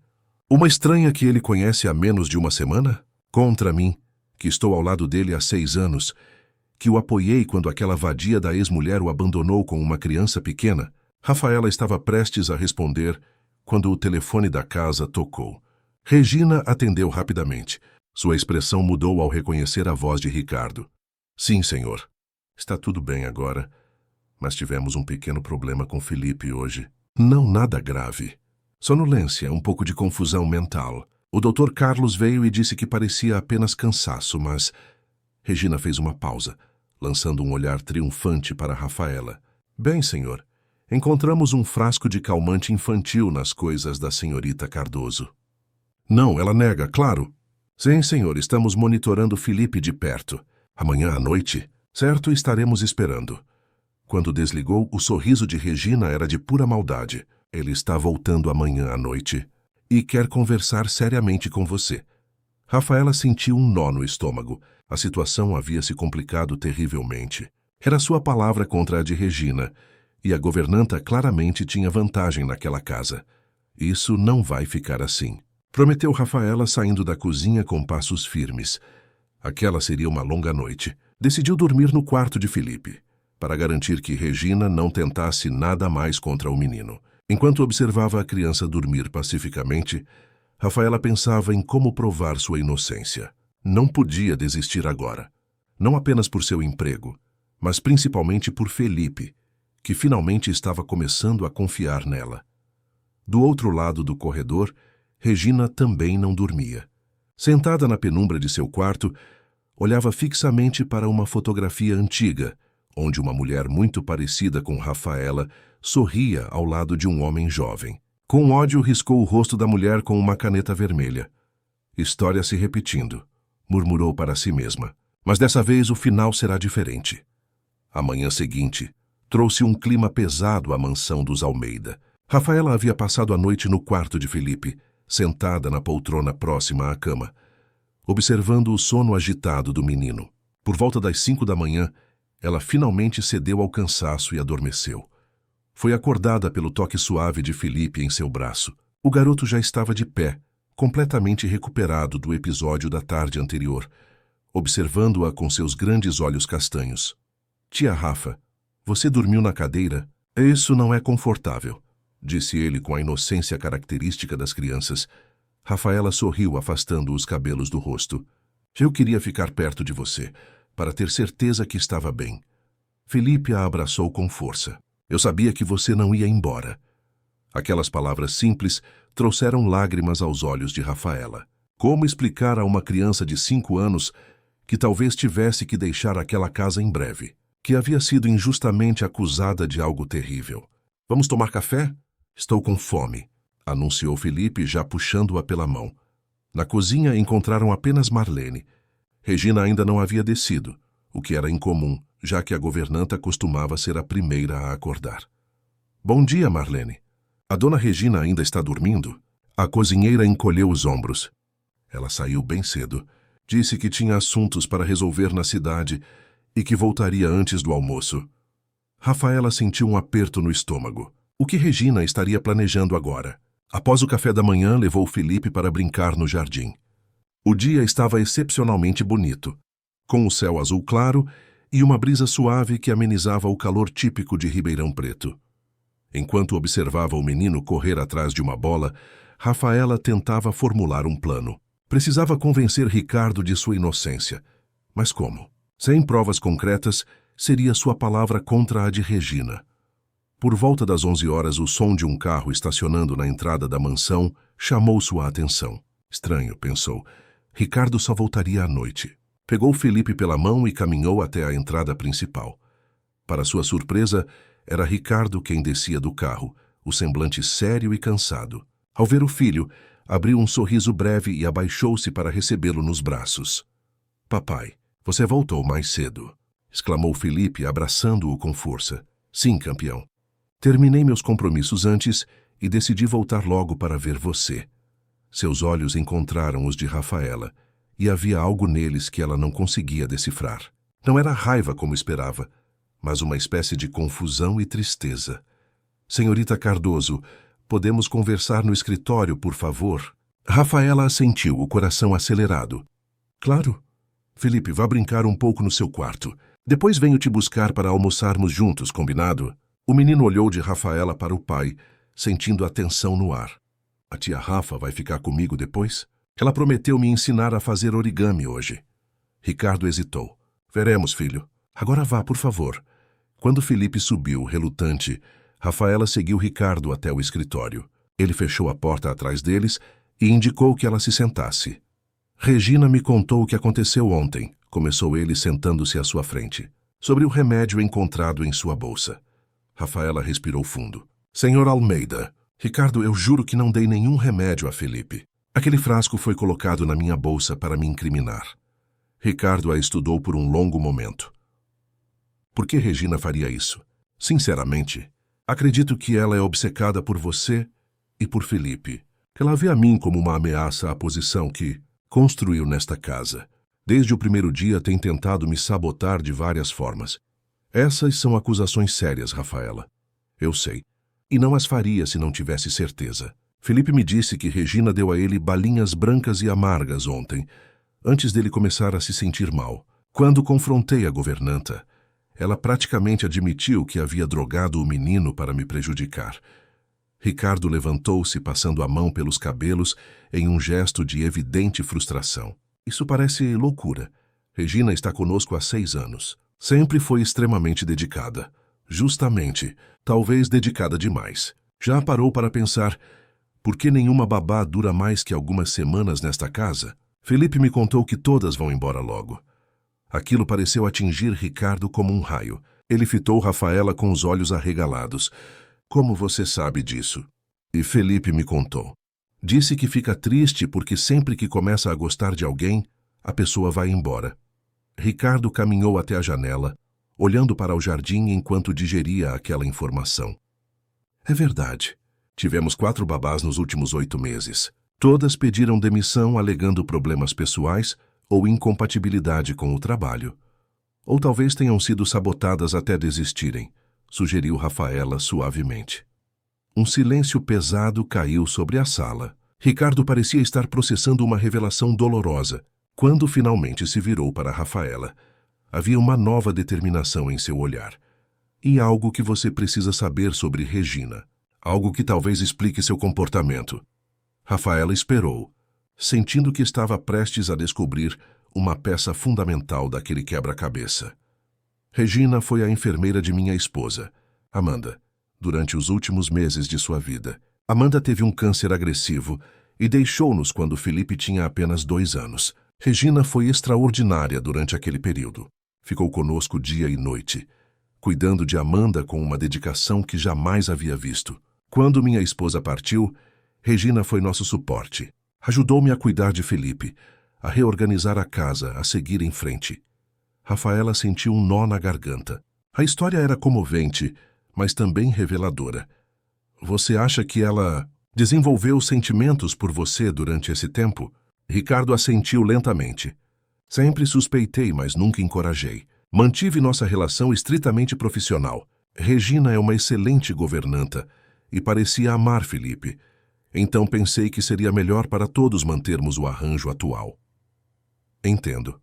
Uma estranha que ele conhece há menos de uma semana? Contra mim, que estou ao lado dele há 6 anos, que o apoiei quando aquela vadia da ex-mulher o abandonou com uma criança pequena? Rafaela estava prestes a responder quando o telefone da casa tocou. Regina atendeu rapidamente. Sua expressão mudou ao reconhecer a voz de Ricardo. Sim, senhor. Está tudo bem agora, mas tivemos um pequeno problema com Felipe hoje. Não nada grave. Sonolência, um pouco de confusão mental. O Dr. Carlos veio e disse que parecia apenas cansaço, mas... Regina fez uma pausa, lançando um olhar triunfante para Rafaela. Bem, senhor, encontramos um frasco de calmante infantil nas coisas da senhorita Cardoso. Não, ela nega, claro. Sim, senhor, estamos monitorando Felipe de perto. Amanhã à noite, certo, estaremos esperando. Quando desligou, o sorriso de Regina era de pura maldade. Ele está voltando amanhã à noite e quer conversar seriamente com você. Rafaela sentiu um nó no estômago. A situação havia se complicado terrivelmente. Era sua palavra contra a de Regina, e a governanta claramente tinha vantagem naquela casa. Isso não vai ficar assim. Prometeu Rafaela, saindo da cozinha com passos firmes. Aquela seria uma longa noite. Decidiu dormir no quarto de Felipe, para garantir que Regina não tentasse nada mais contra o menino. Enquanto observava a criança dormir pacificamente, Rafaela pensava em como provar sua inocência. Não podia desistir agora. Não apenas por seu emprego, mas principalmente por Felipe, que finalmente estava começando a confiar nela. Do outro lado do corredor, Regina também não dormia. Sentada na penumbra de seu quarto, olhava fixamente para uma fotografia antiga, onde uma mulher muito parecida com Rafaela sorria ao lado de um homem jovem. Com ódio, riscou o rosto da mulher com uma caneta vermelha. História se repetindo, murmurou para si mesma. Mas dessa vez o final será diferente. A manhã seguinte trouxe um clima pesado à mansão dos Almeida. Rafaela havia passado a noite no quarto de Felipe, sentada na poltrona próxima à cama, observando o sono agitado do menino. Por volta das 5 da manhã, ela finalmente cedeu ao cansaço e adormeceu. Foi acordada pelo toque suave de Felipe em seu braço. O garoto já estava de pé, completamente recuperado do episódio da tarde anterior, observando-a com seus grandes olhos castanhos. Tia Rafa, você dormiu na cadeira? Isso não é confortável, disse ele com a inocência característica das crianças. Rafaela sorriu, afastando os cabelos do rosto. Eu queria ficar perto de você, para ter certeza que estava bem. Felipe a abraçou com força. Eu sabia que você não ia embora. Aquelas palavras simples trouxeram lágrimas aos olhos de Rafaela. Como explicar a uma criança de 5 anos que talvez tivesse que deixar aquela casa em breve, que havia sido injustamente acusada de algo terrível? Vamos tomar café? Estou com fome, anunciou Felipe, já puxando-a pela mão. Na cozinha encontraram apenas Marlene. Regina ainda não havia descido, o que era incomum, já que a governanta costumava ser a primeira a acordar. Bom dia, Marlene. A dona Regina ainda está dormindo? A cozinheira encolheu os ombros. Ela saiu bem cedo. Disse que tinha assuntos para resolver na cidade e que voltaria antes do almoço. Rafaela sentiu um aperto no estômago. O que Regina estaria planejando agora? Após o café da manhã, levou Felipe para brincar no jardim. O dia estava excepcionalmente bonito, com o céu azul claro e uma brisa suave que amenizava o calor típico de Ribeirão Preto. Enquanto observava o menino correr atrás de uma bola, Rafaela tentava formular um plano. Precisava convencer Ricardo de sua inocência. Mas como? Sem provas concretas, seria sua palavra contra a de Regina. Por volta das 11 horas, o som de um carro estacionando na entrada da mansão chamou sua atenção. Estranho, pensou. Ricardo só voltaria à noite. Pegou Felipe pela mão e caminhou até a entrada principal. Para sua surpresa, era Ricardo quem descia do carro, o semblante sério e cansado. Ao ver o filho, abriu um sorriso breve e abaixou-se para recebê-lo nos braços. Papai, você voltou mais cedo, exclamou Felipe, abraçando-o com força. Sim, campeão. Terminei meus compromissos antes e decidi voltar logo para ver você. Seus olhos encontraram os de Rafaela, e havia algo neles que ela não conseguia decifrar. Não era raiva como esperava, mas uma espécie de confusão e tristeza. Senhorita Cardoso, podemos conversar no escritório, por favor? Rafaela assentiu, o coração acelerado. Claro. Felipe, vá brincar um pouco no seu quarto. Depois venho te buscar para almoçarmos juntos, combinado? O menino olhou de Rafaela para o pai, sentindo a tensão no ar. A tia Rafa vai ficar comigo depois? Ela prometeu me ensinar a fazer origami hoje. Ricardo hesitou. Veremos, filho. Agora vá, por favor. Quando Felipe subiu, relutante, Rafaela seguiu Ricardo até o escritório. Ele fechou a porta atrás deles e indicou que ela se sentasse. Regina me contou o que aconteceu ontem, começou ele sentando-se à sua frente, sobre o remédio encontrado em sua bolsa. Rafaela respirou fundo. Senhor Almeida, Ricardo, eu juro que não dei nenhum remédio a Felipe. Aquele frasco foi colocado na minha bolsa para me incriminar. Ricardo a estudou por um longo momento. Por que Regina faria isso? Sinceramente, acredito que ela é obcecada por você e por Felipe. Ela vê a mim como uma ameaça à posição que construiu nesta casa. Desde o primeiro dia tem tentado me sabotar de várias formas. Essas são acusações sérias, Rafaela. Eu sei. E não as faria se não tivesse certeza. Felipe me disse que Regina deu a ele balinhas brancas e amargas ontem, antes dele começar a se sentir mal. Quando confrontei a governanta, ela praticamente admitiu que havia drogado o menino para me prejudicar. Ricardo levantou-se, passando a mão pelos cabelos em um gesto de evidente frustração. Isso parece loucura. Regina está conosco há 6 anos. Sempre foi extremamente dedicada. Justamente, talvez dedicada demais. Já parou para pensar, por que nenhuma babá dura mais que algumas semanas nesta casa? Felipe me contou que todas vão embora logo. Aquilo pareceu atingir Ricardo como um raio. Ele fitou Rafaela com os olhos arregalados. Como você sabe disso? E Felipe me contou. Disse que fica triste porque sempre que começa a gostar de alguém, a pessoa vai embora. Ricardo caminhou até a janela, olhando para o jardim enquanto digeria aquela informação. É verdade. Tivemos 4 babás nos últimos 8 meses. Todas pediram demissão alegando problemas pessoais ou incompatibilidade com o trabalho. Ou talvez tenham sido sabotadas até desistirem. sugeriu Rafaela suavemente. Um silêncio pesado caiu sobre a sala. Ricardo parecia estar processando uma revelação dolorosa. Quando finalmente se virou para Rafaela, havia uma nova determinação em seu olhar. E algo que você precisa saber sobre Regina. Algo que talvez explique seu comportamento. Rafaela esperou, sentindo que estava prestes a descobrir uma peça fundamental daquele quebra-cabeça. Regina foi a enfermeira de minha esposa, Amanda, durante os últimos meses de sua vida. Amanda teve um câncer agressivo e deixou-nos quando Felipe tinha apenas 2 anos. Regina foi extraordinária durante aquele período. Ficou conosco dia e noite, cuidando de Amanda com uma dedicação que jamais havia visto. Quando minha esposa partiu, Regina foi nosso suporte. Ajudou-me a cuidar de Felipe, a reorganizar a casa, a seguir em frente. Rafaela sentiu um nó na garganta. A história era comovente, mas também reveladora. Você acha que ela desenvolveu sentimentos por você durante esse tempo? Ricardo assentiu lentamente. Sempre suspeitei, mas nunca encorajei. Mantive nossa relação estritamente profissional. Regina é uma excelente governanta e parecia amar Felipe. Então pensei que seria melhor para todos mantermos o arranjo atual. Entendo.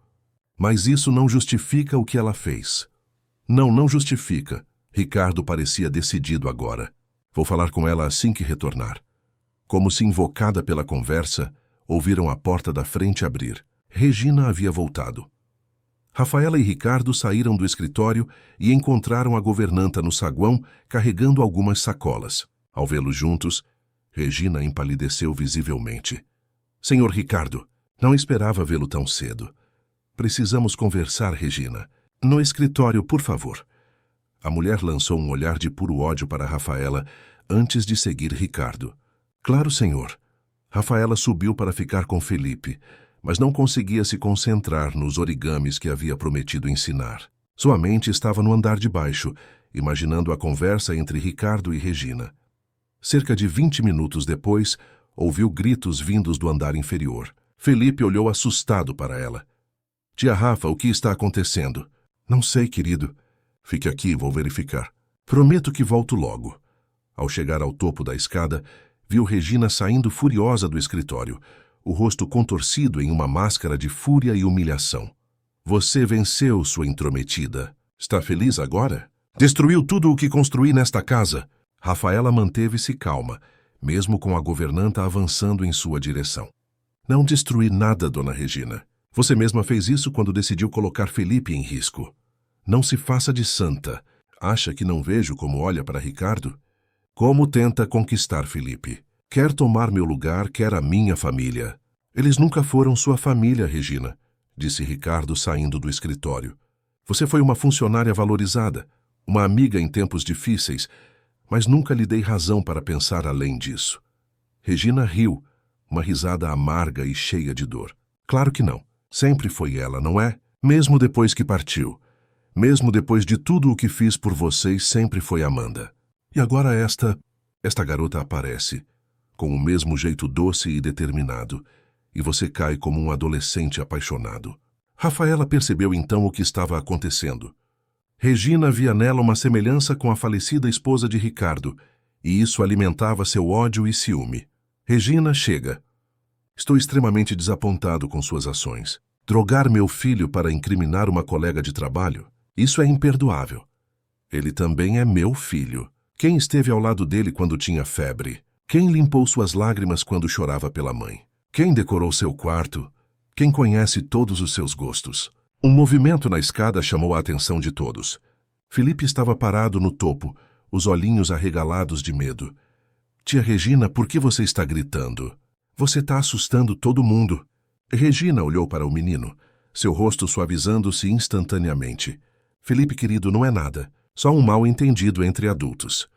Mas isso não justifica o que ela fez. Não justifica. Ricardo parecia decidido agora. Vou falar com ela assim que retornar. Como se invocada pela conversa, ouviram a porta da frente abrir. Regina havia voltado. Rafaela e Ricardo saíram do escritório e encontraram a governanta no saguão carregando algumas sacolas. Ao vê-los juntos, Regina empalideceu visivelmente. Senhor Ricardo, não esperava vê-lo tão cedo. Precisamos conversar, Regina. No escritório, por favor. A mulher lançou um olhar de puro ódio para Rafaela antes de seguir Ricardo. Claro, senhor. Rafaela subiu para ficar com Felipe, mas não conseguia se concentrar nos origamis que havia prometido ensinar. Sua mente estava no andar de baixo, imaginando a conversa entre Ricardo e Regina. Cerca de 20 minutos depois, ouviu gritos vindos do andar inferior. Felipe olhou assustado para ela. Tia Rafa, o que está acontecendo? Não sei, querido. Fique aqui, vou verificar. Prometo que volto logo. Ao chegar ao topo da escada, viu Regina saindo furiosa do escritório, o rosto contorcido em uma máscara de fúria e humilhação. Você venceu, sua intrometida. Está feliz agora? Destruiu tudo o que construí nesta casa. Rafaela manteve-se calma, mesmo com a governanta avançando em sua direção. Não destruí nada, dona Regina. Você mesma fez isso quando decidiu colocar Felipe em risco. Não se faça de santa. Acha que não vejo como olha para Ricardo? Como tenta conquistar Felipe? Quer tomar meu lugar, quer a minha família. Eles nunca foram sua família, Regina, disse Ricardo saindo do escritório. Você foi uma funcionária valorizada, uma amiga em tempos difíceis, mas nunca lhe dei razão para pensar além disso. Regina riu, uma risada amarga e cheia de dor. Claro que não. Sempre foi ela, não é? Mesmo depois que partiu. Mesmo depois de tudo o que fiz por vocês, sempre foi Amanda. E agora esta garota aparece, com o mesmo jeito doce e determinado, e você cai como um adolescente apaixonado. Rafaela percebeu então o que estava acontecendo. Regina via nela uma semelhança com a falecida esposa de Ricardo, e isso alimentava seu ódio e ciúme. Regina, chega. Estou extremamente desapontado com suas ações. Drogar meu filho para incriminar uma colega de trabalho? Isso é imperdoável. Ele também é meu filho. Quem esteve ao lado dele quando tinha febre? Quem limpou suas lágrimas quando chorava pela mãe? Quem decorou seu quarto? Quem conhece todos os seus gostos? Um movimento na escada chamou a atenção de todos. Felipe estava parado no topo, os olhinhos arregalados de medo. Tia Regina, por que você está gritando? Você está assustando todo mundo. Regina olhou para o menino, seu rosto suavizando-se instantaneamente. Felipe, querido, não é nada. Só um mal-entendido entre adultos.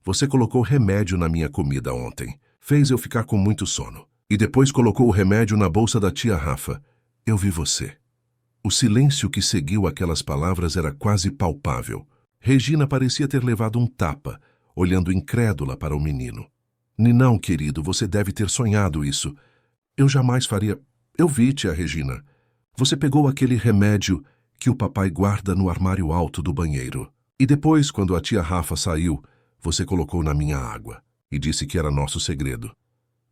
Você colocou remédio na minha comida ontem. Fez eu ficar com muito sono. E depois colocou o remédio na bolsa da tia Rafa. Eu vi você. O silêncio que seguiu aquelas palavras era quase palpável. Regina parecia ter levado um tapa, olhando incrédula para o menino. Não, querido, você deve ter sonhado isso. Eu jamais faria... Eu vi, tia Regina. Você pegou aquele remédio que o papai guarda no armário alto do banheiro. E depois, quando a tia Rafa saiu, você colocou na minha água e disse que era nosso segredo.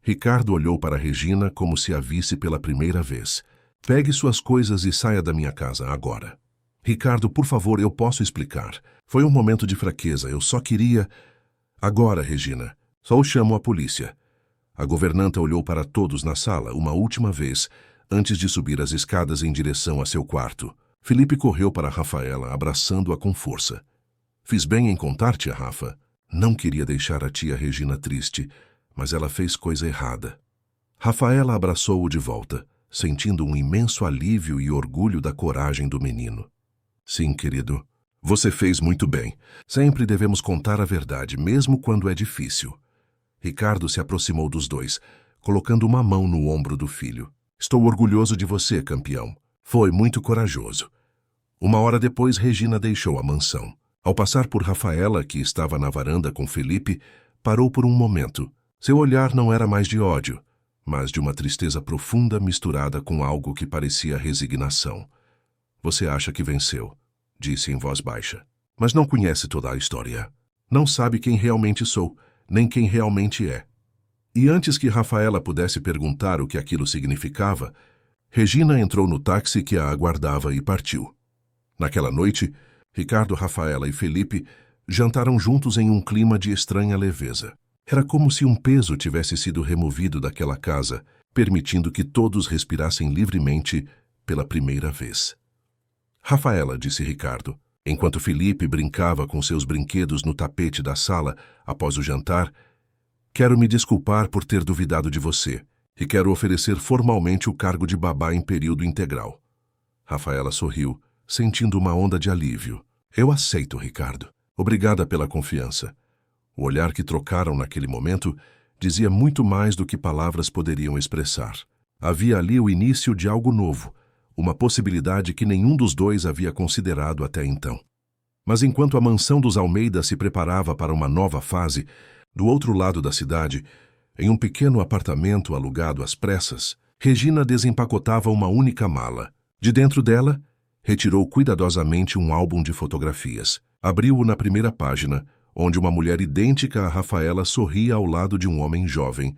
Ricardo olhou para Regina como se a visse pela primeira vez. Pegue suas coisas e saia da minha casa agora. Ricardo, por favor, eu posso explicar. Foi um momento de fraqueza, eu só queria... Agora, Regina, só chamo a polícia. A governanta olhou para todos na sala uma última vez, antes de subir as escadas em direção a seu quarto. Felipe correu para Rafaela, abraçando-a com força. Fiz bem em contar, tia Rafa. Não queria deixar a tia Regina triste, mas ela fez coisa errada. Rafaela abraçou-o de volta, sentindo um imenso alívio e orgulho da coragem do menino. Sim, querido, você fez muito bem. Sempre devemos contar a verdade, mesmo quando é difícil. Ricardo se aproximou dos dois, colocando uma mão no ombro do filho. Estou orgulhoso de você, campeão. Foi muito corajoso. Uma hora depois, Regina deixou a mansão. Ao passar por Rafaela, que estava na varanda com Felipe, parou por um momento. Seu olhar não era mais de ódio, mas de uma tristeza profunda misturada com algo que parecia resignação. Você acha que venceu, disse em voz baixa, mas não conhece toda a história. Não sabe quem realmente sou, nem quem realmente é. E antes que Rafaela pudesse perguntar o que aquilo significava, Regina entrou no táxi que a aguardava e partiu. Naquela noite, Ricardo, Rafaela e Felipe jantaram juntos em um clima de estranha leveza. Era como se um peso tivesse sido removido daquela casa, permitindo que todos respirassem livremente pela primeira vez. Rafaela, disse Ricardo, enquanto Felipe brincava com seus brinquedos no tapete da sala após o jantar, quero me desculpar por ter duvidado de você e quero oferecer formalmente o cargo de babá em período integral. Rafaela sorriu, sentindo uma onda de alívio. Eu aceito, Ricardo. Obrigada pela confiança. O olhar que trocaram naquele momento dizia muito mais do que palavras poderiam expressar. Havia ali o início de algo novo, uma possibilidade que nenhum dos dois havia considerado até então. Mas enquanto a mansão dos Almeida se preparava para uma nova fase, do outro lado da cidade, em um pequeno apartamento alugado às pressas, Regina desempacotava uma única mala. De dentro dela, retirou cuidadosamente um álbum de fotografias. Abriu-o na primeira página, onde uma mulher idêntica a Rafaela sorria ao lado de um homem jovem.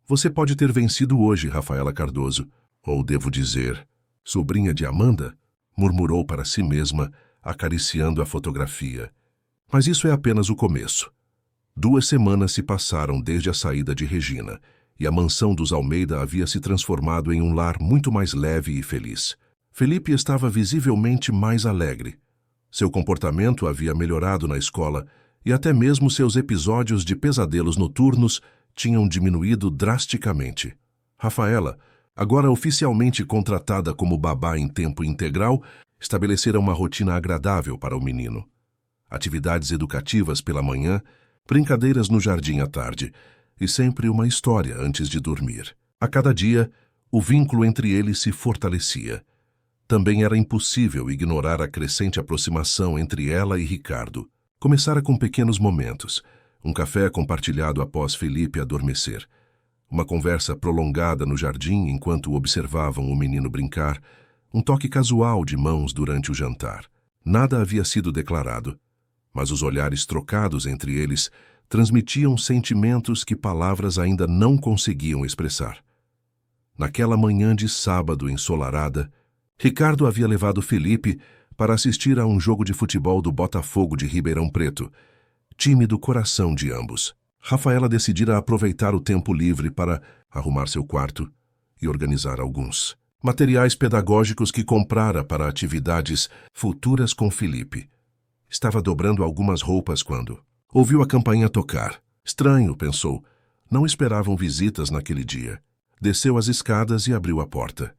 Você pode ter vencido hoje, Rafaela Cardoso. Ou devo dizer, sobrinha de Amanda? Murmurou para si mesma, acariciando a fotografia. Mas isso é apenas o começo. 2 semanas se passaram desde a saída de Regina, e a mansão dos Almeida havia se transformado em um lar muito mais leve e feliz. Felipe estava visivelmente mais alegre. Seu comportamento havia melhorado na escola e até mesmo seus episódios de pesadelos noturnos tinham diminuído drasticamente. Rafaela, agora oficialmente contratada como babá em tempo integral, estabelecera uma rotina agradável para o menino. Atividades educativas pela manhã, brincadeiras no jardim à tarde e sempre uma história antes de dormir. A cada dia, o vínculo entre eles se fortalecia. Também era impossível ignorar a crescente aproximação entre ela e Ricardo. Começara com pequenos momentos, um café compartilhado após Felipe adormecer, uma conversa prolongada no jardim enquanto observavam o menino brincar, um toque casual de mãos durante o jantar. Nada havia sido declarado, mas os olhares trocados entre eles transmitiam sentimentos que palavras ainda não conseguiam expressar. Naquela manhã de sábado ensolarada, Ricardo havia levado Felipe para assistir a um jogo de futebol do Botafogo de Ribeirão Preto, time do coração de ambos. Rafaela decidira aproveitar o tempo livre para arrumar seu quarto e organizar alguns materiais pedagógicos que comprara para atividades futuras com Felipe. Estava dobrando algumas roupas quando ouviu a campainha tocar. Estranho, pensou. Não esperavam visitas naquele dia. Desceu as escadas e abriu a porta.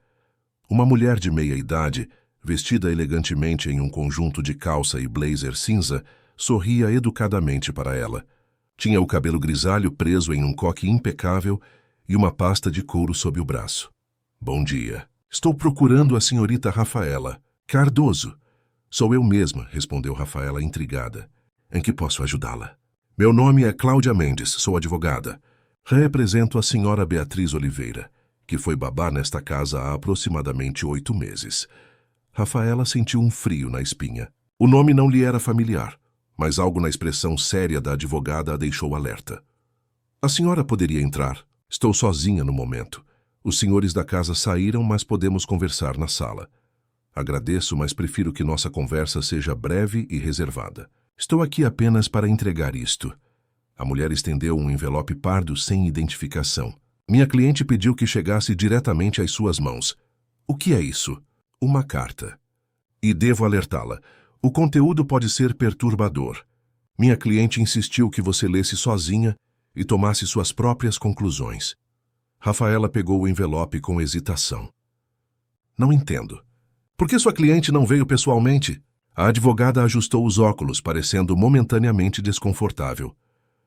Uma mulher de meia-idade, vestida elegantemente em um conjunto de calça e blazer cinza, sorria educadamente para ela. Tinha o cabelo grisalho preso em um coque impecável e uma pasta de couro sob o braço. Bom dia. Estou procurando a senhorita Rafaela Cardoso. Sou eu mesma, respondeu Rafaela intrigada. Em que posso ajudá-la? Meu nome é Cláudia Mendes, sou advogada. Represento a senhora Beatriz Oliveira, que foi babá nesta casa há aproximadamente 8 meses. Rafaela sentiu um frio na espinha. O nome não lhe era familiar, mas algo na expressão séria da advogada a deixou alerta. A senhora poderia entrar. Estou sozinha no momento. Os senhores da casa saíram, mas podemos conversar na sala. Agradeço, mas prefiro que nossa conversa seja breve e reservada. Estou aqui apenas para entregar isto. A mulher estendeu um envelope pardo sem identificação. Minha cliente pediu que chegasse diretamente às suas mãos. O que é isso? Uma carta. E devo alertá-la. O conteúdo pode ser perturbador. Minha cliente insistiu que você lesse sozinha e tomasse suas próprias conclusões. Rafaela pegou o envelope com hesitação. Não entendo. Por que sua cliente não veio pessoalmente? A advogada ajustou os óculos, parecendo momentaneamente desconfortável.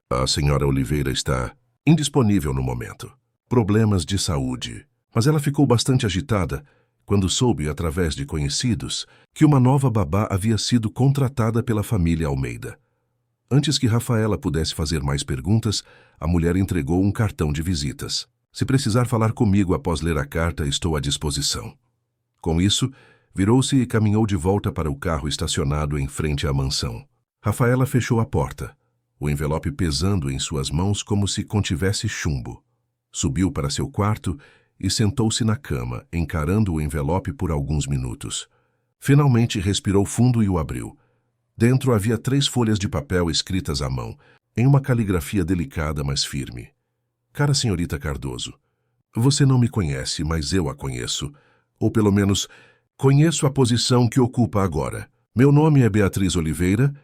A senhora Oliveira está indisponível no momento. Problemas de saúde. Mas ela ficou bastante agitada quando soube, através de conhecidos, que uma nova babá havia sido contratada pela família Almeida. Antes que Rafaela pudesse fazer mais perguntas, a mulher entregou um cartão de visitas. Se precisar falar comigo após ler a carta, estou à disposição. Com isso, virou-se e caminhou de volta para o carro estacionado em frente à mansão. Rafaela fechou a porta, o envelope pesando em suas mãos como se contivesse chumbo. Subiu para seu quarto e sentou-se na cama, encarando o envelope por alguns minutos. Finalmente respirou fundo e o abriu. Dentro havia 3 folhas de papel escritas à mão, em uma caligrafia delicada, mas firme. Cara senhorita Cardoso, você não me conhece, mas eu a conheço. Ou pelo menos, conheço a posição que ocupa agora. Meu nome é Beatriz Oliveira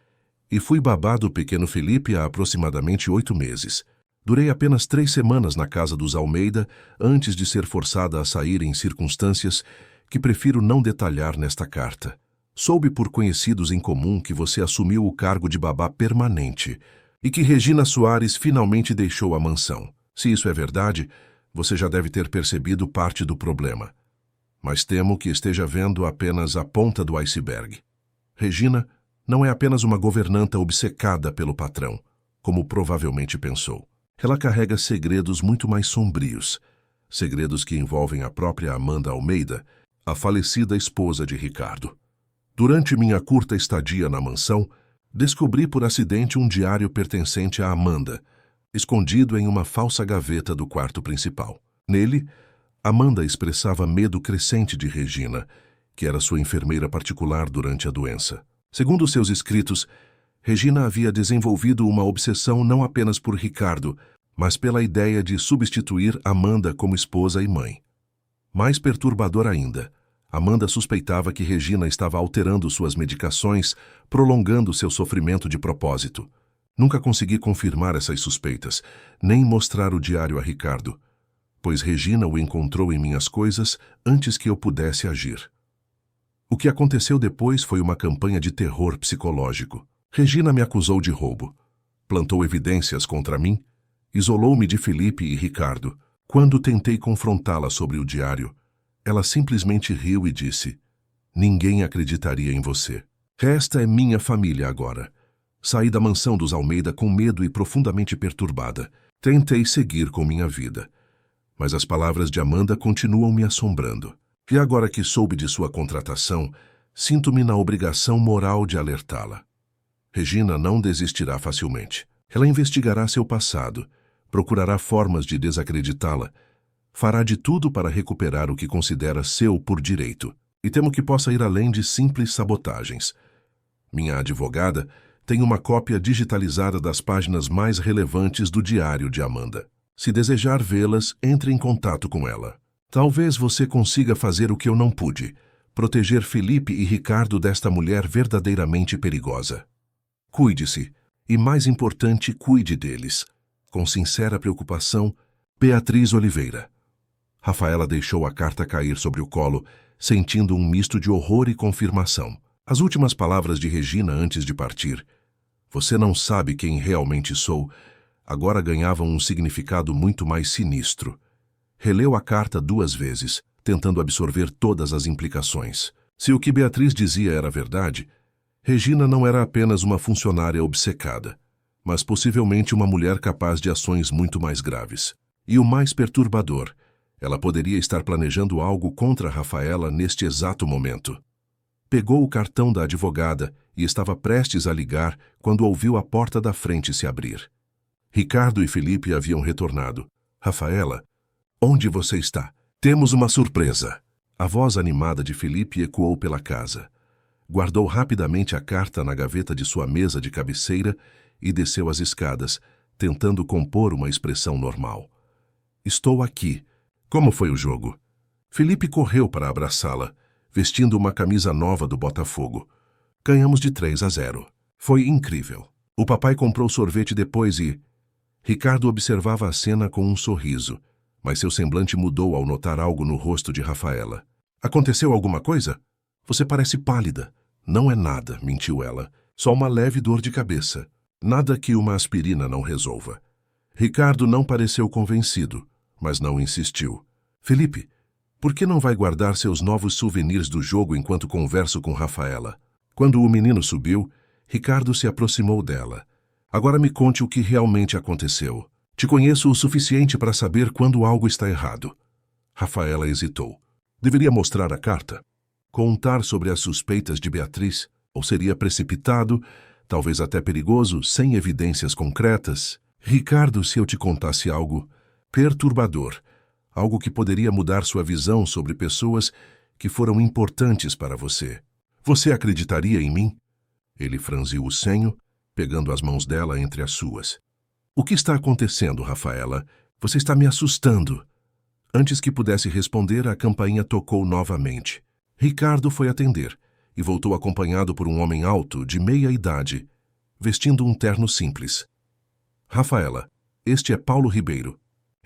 e fui babá do pequeno Felipe há aproximadamente 8 meses. Durei apenas 3 semanas na casa dos Almeida antes de ser forçada a sair em circunstâncias que prefiro não detalhar nesta carta. Soube por conhecidos em comum que você assumiu o cargo de babá permanente e que Regina Soares finalmente deixou a mansão. Se isso é verdade, você já deve ter percebido parte do problema. Mas temo que esteja vendo apenas a ponta do iceberg. Regina não é apenas uma governanta obcecada pelo patrão, como provavelmente pensou. Ela carrega segredos muito mais sombrios, segredos que envolvem a própria Amanda Almeida, a falecida esposa de Ricardo. Durante minha curta estadia na mansão, descobri por acidente um diário pertencente a Amanda, escondido em uma falsa gaveta do quarto principal. Nele, Amanda expressava medo crescente de Regina, que era sua enfermeira particular durante a doença. Segundo seus escritos, Regina havia desenvolvido uma obsessão não apenas por Ricardo, mas pela ideia de substituir Amanda como esposa e mãe. Mais perturbador ainda, Amanda suspeitava que Regina estava alterando suas medicações, prolongando seu sofrimento de propósito. Nunca consegui confirmar essas suspeitas, nem mostrar o diário a Ricardo, pois Regina o encontrou em minhas coisas antes que eu pudesse agir. O que aconteceu depois foi uma campanha de terror psicológico. Regina me acusou de roubo, plantou evidências contra mim, isolou-me de Felipe e Ricardo. Quando tentei confrontá-la sobre o diário, ela simplesmente riu e disse: "Ninguém acreditaria em você. Esta é minha família agora." Saí da mansão dos Almeida com medo e profundamente perturbada. Tentei seguir com minha vida. Mas as palavras de Amanda continuam me assombrando. E agora que soube de sua contratação, sinto-me na obrigação moral de alertá-la. Regina não desistirá facilmente. Ela investigará seu passado, procurará formas de desacreditá-la, fará de tudo para recuperar o que considera seu por direito, e temo que possa ir além de simples sabotagens. Minha advogada tem uma cópia digitalizada das páginas mais relevantes do diário de Amanda. Se desejar vê-las, entre em contato com ela. Talvez você consiga fazer o que eu não pude, proteger Felipe e Ricardo desta mulher verdadeiramente perigosa. Cuide-se, e mais importante, cuide deles. Com sincera preocupação, Beatriz Oliveira. Rafaela deixou a carta cair sobre o colo, sentindo um misto de horror e confirmação. As últimas palavras de Regina antes de partir, "Você não sabe quem realmente sou", agora ganhavam um significado muito mais sinistro. Releu a carta 2 vezes, tentando absorver todas as implicações. Se o que Beatriz dizia era verdade, Regina não era apenas uma funcionária obcecada, mas possivelmente uma mulher capaz de ações muito mais graves. E o mais perturbador, ela poderia estar planejando algo contra Rafaela neste exato momento. Pegou o cartão da advogada e estava prestes a ligar quando ouviu a porta da frente se abrir. Ricardo e Felipe haviam retornado. Rafaela, onde você está? Temos uma surpresa. A voz animada de Felipe ecoou pela casa. Guardou rapidamente a carta na gaveta de sua mesa de cabeceira e desceu as escadas, tentando compor uma expressão normal. Estou aqui. Como foi o jogo? Felipe correu para abraçá-la, vestindo uma camisa nova do Botafogo. Ganhamos de 3-0. Foi incrível. O papai comprou sorvete depois e... Ricardo observava a cena com um sorriso, mas seu semblante mudou ao notar algo no rosto de Rafaela. Aconteceu alguma coisa? Você parece pálida. Não é nada, mentiu ela. Só uma leve dor de cabeça. Nada que uma aspirina não resolva. Ricardo não pareceu convencido, mas não insistiu. Felipe, por que não vai guardar seus novos souvenirs do jogo enquanto converso com Rafaela? Quando o menino subiu, Ricardo se aproximou dela. Agora me conte o que realmente aconteceu. Te conheço o suficiente para saber quando algo está errado. Rafaela hesitou. Deveria mostrar a carta? Contar sobre as suspeitas de Beatriz? Ou seria precipitado, talvez até perigoso, sem evidências concretas? Ricardo, se eu te contasse algo perturbador, algo que poderia mudar sua visão sobre pessoas que foram importantes para você. Você acreditaria em mim? Ele franziu o senho, pegando as mãos dela entre as suas. O que está acontecendo, Rafaela? Você está me assustando. Antes que pudesse responder, a campainha tocou novamente. Ricardo foi atender e voltou acompanhado por um homem alto, de meia idade, vestindo um terno simples. Rafaela, este é Paulo Ribeiro.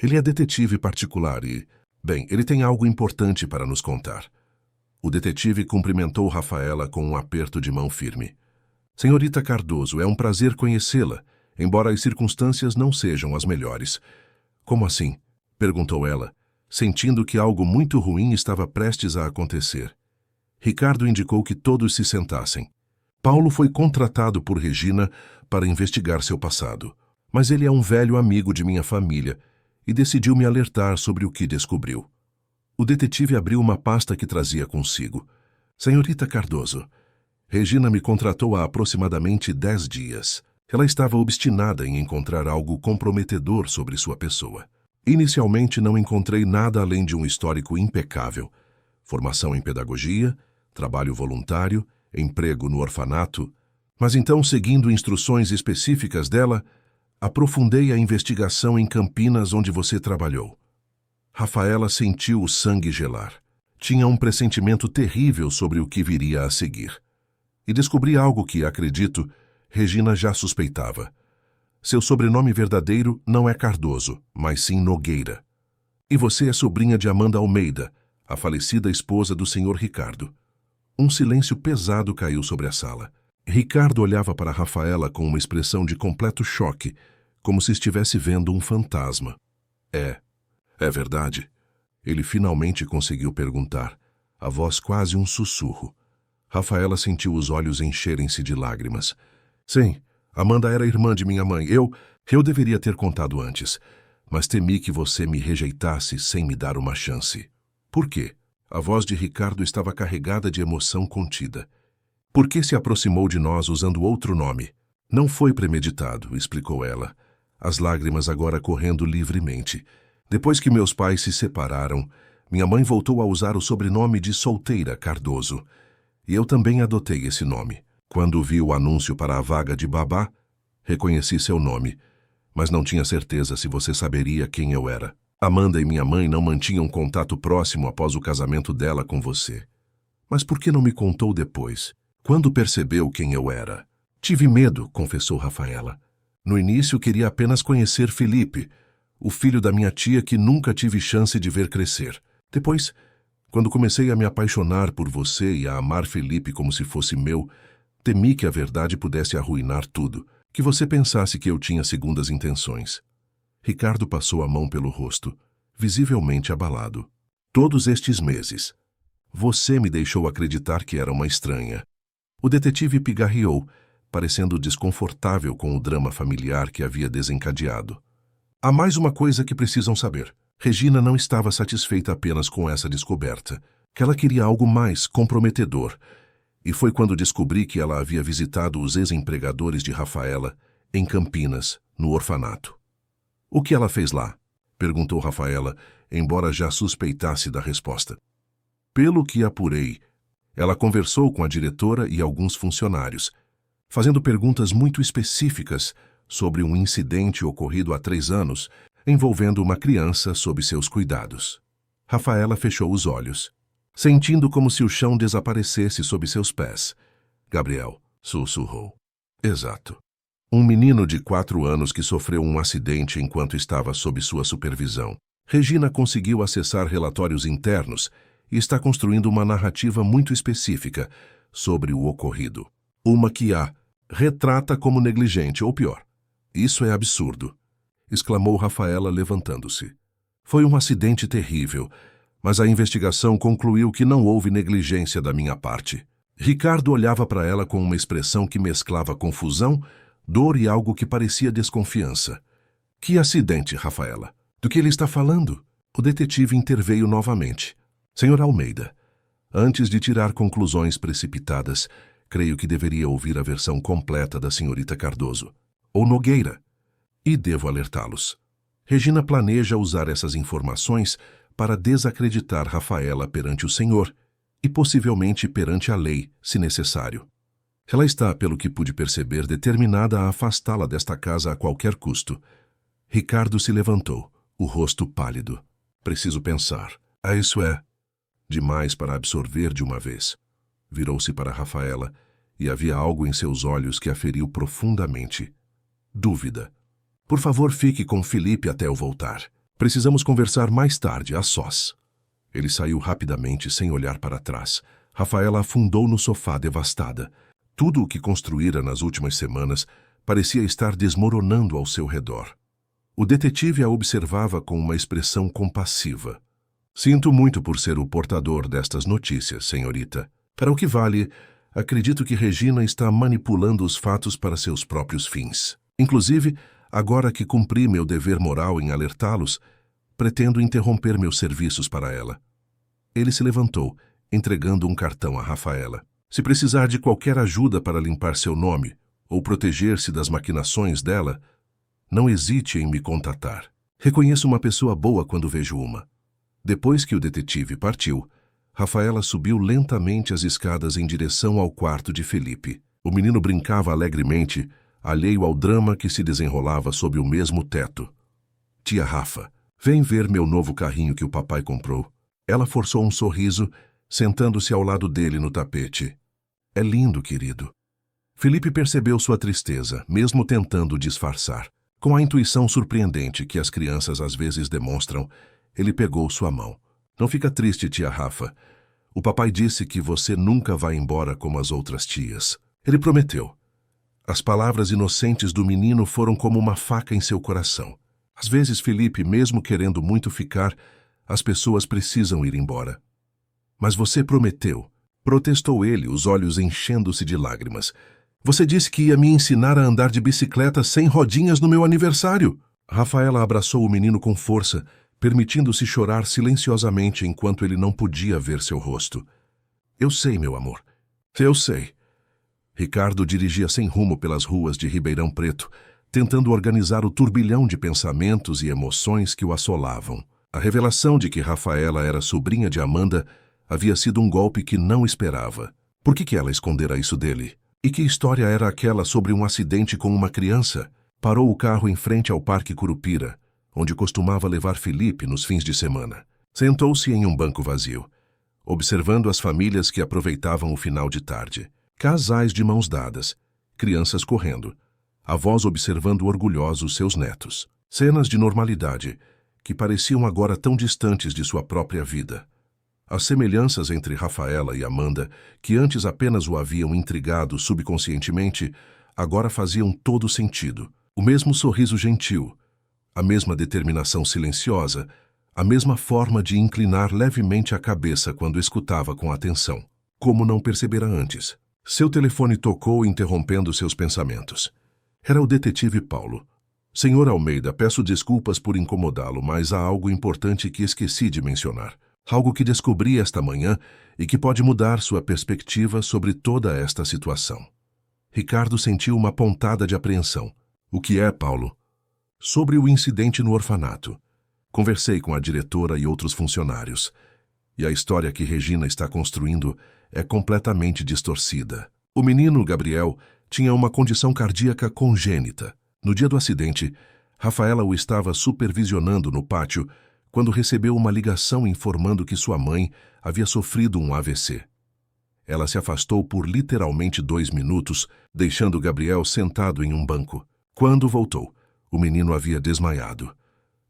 Ele é detetive particular e, bem, ele tem algo importante para nos contar. O detetive cumprimentou Rafaela com um aperto de mão firme. Senhorita Cardoso, é um prazer conhecê-la, embora as circunstâncias não sejam as melhores. Como assim? Perguntou ela, sentindo que algo muito ruim estava prestes a acontecer. Ricardo indicou que todos se sentassem. Paulo foi contratado por Regina para investigar seu passado, mas ele é um velho amigo de minha família e decidiu me alertar sobre o que descobriu. O detetive abriu uma pasta que trazia consigo. Senhorita Cardoso, Regina me contratou há aproximadamente 10 dias. Ela estava obstinada em encontrar algo comprometedor sobre sua pessoa. Inicialmente não encontrei nada além de um histórico impecável. Formação em pedagogia, trabalho voluntário, emprego no orfanato. Mas então, seguindo instruções específicas dela, aprofundei a investigação em Campinas, onde você trabalhou. Rafaela sentiu o sangue gelar. Tinha um pressentimento terrível sobre o que viria a seguir. E descobri algo que, acredito, Regina já suspeitava. Seu sobrenome verdadeiro não é Cardoso, mas sim Nogueira. E você é sobrinha de Amanda Almeida, a falecida esposa do Sr. Ricardo. Um silêncio pesado caiu sobre a sala. Ricardo olhava para Rafaela com uma expressão de completo choque, como se estivesse vendo um fantasma. É verdade. Ele finalmente conseguiu perguntar, a voz quase um sussurro. Rafaela sentiu os olhos encherem-se de lágrimas. Sim, Amanda era irmã de minha mãe. Eu deveria ter contado antes, mas temi que você me rejeitasse sem me dar uma chance. Por quê? A voz de Ricardo estava carregada de emoção contida. Por que se aproximou de nós usando outro nome? Não foi premeditado, explicou ela, as lágrimas agora correndo livremente. Depois que meus pais se separaram, minha mãe voltou a usar o sobrenome de solteira Cardoso. E eu também adotei esse nome. Quando vi o anúncio para a vaga de babá, reconheci seu nome, mas não tinha certeza se você saberia quem eu era. Amanda e minha mãe não mantinham contato próximo após o casamento dela com você. Mas por que não me contou depois? Quando percebeu quem eu era? Tive medo, confessou Rafaela. No início queria apenas conhecer Felipe, o filho da minha tia que nunca tive chance de ver crescer. Depois, quando comecei a me apaixonar por você e a amar Felipe como se fosse meu, temi que a verdade pudesse arruinar tudo, que você pensasse que eu tinha segundas intenções. Ricardo passou a mão pelo rosto, visivelmente abalado. Todos estes meses, você me deixou acreditar que era uma estranha. O detetive pigarreou, parecendo desconfortável com o drama familiar que havia desencadeado. Há mais uma coisa que precisam saber. Regina não estava satisfeita apenas com essa descoberta, que ela queria algo mais comprometedor. E foi quando descobri que ela havia visitado os ex-empregadores de Rafaela, em Campinas, no orfanato. O que ela fez lá? Perguntou Rafaela, embora já suspeitasse da resposta. Pelo que apurei, ela conversou com a diretora e alguns funcionários, fazendo perguntas muito específicas sobre um incidente ocorrido há 3 anos, envolvendo uma criança sob seus cuidados. Rafaela fechou os olhos, sentindo como se o chão desaparecesse sob seus pés. Gabriel sussurrou. Exato. Um menino de 4 anos que sofreu um acidente enquanto estava sob sua supervisão. Regina conseguiu acessar relatórios internos e está construindo uma narrativa muito específica sobre o ocorrido. Uma que a retrata como negligente, ou pior. Isso é absurdo, exclamou Rafaela levantando-se. Foi um acidente terrível, mas a investigação concluiu que não houve negligência da minha parte. Ricardo olhava para ela com uma expressão que mesclava confusão, dor e algo que parecia desconfiança. Que acidente, Rafaela? Do que ele está falando? O detetive interveio novamente. Senhor Almeida, antes de tirar conclusões precipitadas, creio que deveria ouvir a versão completa da senhorita Cardoso, ou Nogueira, e devo alertá-los. Regina planeja usar essas informações para desacreditar Rafaela perante o senhor e possivelmente perante a lei, se necessário. Ela está, pelo que pude perceber, determinada a afastá-la desta casa a qualquer custo. Ricardo se levantou, o rosto pálido. Preciso pensar. Isso é demais para absorver de uma vez. Virou-se para Rafaela e havia algo em seus olhos que a feriu profundamente. Dúvida. Por favor, fique com Felipe até eu voltar. Precisamos conversar mais tarde, a sós. Ele saiu rapidamente, sem olhar para trás. Rafaela afundou no sofá devastada. Tudo o que construíra nas últimas semanas parecia estar desmoronando ao seu redor. O detetive a observava com uma expressão compassiva. Sinto muito por ser o portador destas notícias, senhorita. Para o que vale, acredito que Regina está manipulando os fatos para seus próprios fins. Inclusive, agora que cumpri meu dever moral em alertá-los, pretendo interromper meus serviços para ela. Ele se levantou, entregando um cartão a Rafaela. Se precisar de qualquer ajuda para limpar seu nome ou proteger-se das maquinações dela, não hesite em me contatar. Reconheço uma pessoa boa quando vejo uma. Depois que o detetive partiu, Rafaela subiu lentamente as escadas em direção ao quarto de Felipe. O menino brincava alegremente, alheio ao drama que se desenrolava sob o mesmo teto. Tia Rafa, vem ver meu novo carrinho que o papai comprou. Ela forçou um sorriso, sentando-se ao lado dele no tapete. É lindo, querido. Felipe percebeu sua tristeza, mesmo tentando disfarçar. Com a intuição surpreendente que as crianças às vezes demonstram, ele pegou sua mão. Não fica triste, tia Rafa. O papai disse que você nunca vai embora como as outras tias. Ele prometeu. As palavras inocentes do menino foram como uma faca em seu coração. Às vezes, Felipe, mesmo querendo muito ficar, as pessoas precisam ir embora. Mas você prometeu, protestou ele, os olhos enchendo-se de lágrimas. Você disse que ia me ensinar a andar de bicicleta sem rodinhas no meu aniversário. Rafaela abraçou o menino com força, permitindo-se chorar silenciosamente enquanto ele não podia ver seu rosto. Eu sei, meu amor. Eu sei. Ricardo dirigia sem rumo pelas ruas de Ribeirão Preto, tentando organizar o turbilhão de pensamentos e emoções que o assolavam. A revelação de que Rafaela era sobrinha de Amanda havia sido um golpe que não esperava. Por que ela escondera isso dele? E que história era aquela sobre um acidente com uma criança? Parou o carro em frente ao Parque Curupira, onde costumava levar Felipe nos fins de semana. Sentou-se em um banco vazio, observando as famílias que aproveitavam o final de tarde. Casais de mãos dadas, crianças correndo, avós observando orgulhosos seus netos. Cenas de normalidade, que pareciam agora tão distantes de sua própria vida. As semelhanças entre Rafaela e Amanda, que antes apenas o haviam intrigado subconscientemente, agora faziam todo sentido. O mesmo sorriso gentil, a mesma determinação silenciosa, a mesma forma de inclinar levemente a cabeça quando escutava com atenção. Como não percebera antes? Seu telefone tocou, interrompendo seus pensamentos. Era o detetive Paulo. Senhor Almeida, peço desculpas por incomodá-lo, mas há algo importante que esqueci de mencionar. Algo que descobri esta manhã e que pode mudar sua perspectiva sobre toda esta situação. Ricardo sentiu uma pontada de apreensão. O que é, Paulo? Sobre o incidente no orfanato. Conversei com a diretora e outros funcionários. E a história que Regina está construindo é completamente distorcida. O menino, Gabriel, tinha uma condição cardíaca congênita. No dia do acidente, Rafaela o estava supervisionando no pátio quando recebeu uma ligação informando que sua mãe havia sofrido um AVC. Ela se afastou por literalmente 2 minutos, deixando Gabriel sentado em um banco. Quando voltou, o menino havia desmaiado.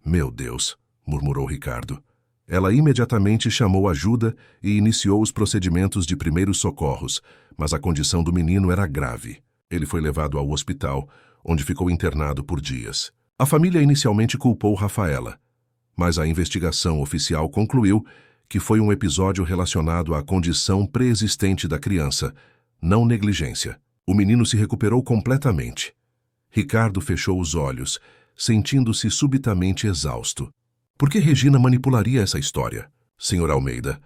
Meu Deus, murmurou Ricardo. Ela imediatamente chamou ajuda e iniciou os procedimentos de primeiros socorros, mas a condição do menino era grave. Ele foi levado ao hospital, onde ficou internado por dias. A família inicialmente culpou Rafaela, mas a investigação oficial concluiu que foi um episódio relacionado à condição pré-existente da criança, não negligência. O menino se recuperou completamente. Ricardo fechou os olhos, sentindo-se subitamente exausto. Por que Regina manipularia essa história? Senhor Almeida,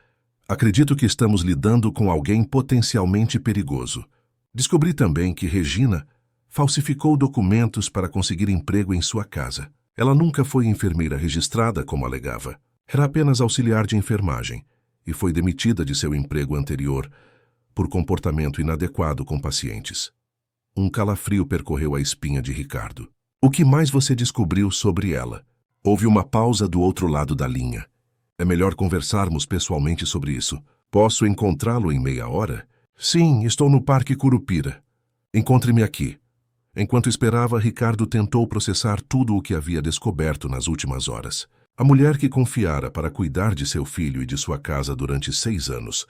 acredito que estamos lidando com alguém potencialmente perigoso. Descobri também que Regina falsificou documentos para conseguir emprego em sua casa. Ela nunca foi enfermeira registrada, como alegava. Era apenas auxiliar de enfermagem e foi demitida de seu emprego anterior por comportamento inadequado com pacientes. Um calafrio percorreu a espinha de Ricardo. O que mais você descobriu sobre ela? Houve uma pausa do outro lado da linha. É melhor conversarmos pessoalmente sobre isso. Posso encontrá-lo em meia hora? Sim, estou no Parque Curupira. Encontre-me aqui. Enquanto esperava, Ricardo tentou processar tudo o que havia descoberto nas últimas horas. A mulher que confiara para cuidar de seu filho e de sua casa durante 6 anos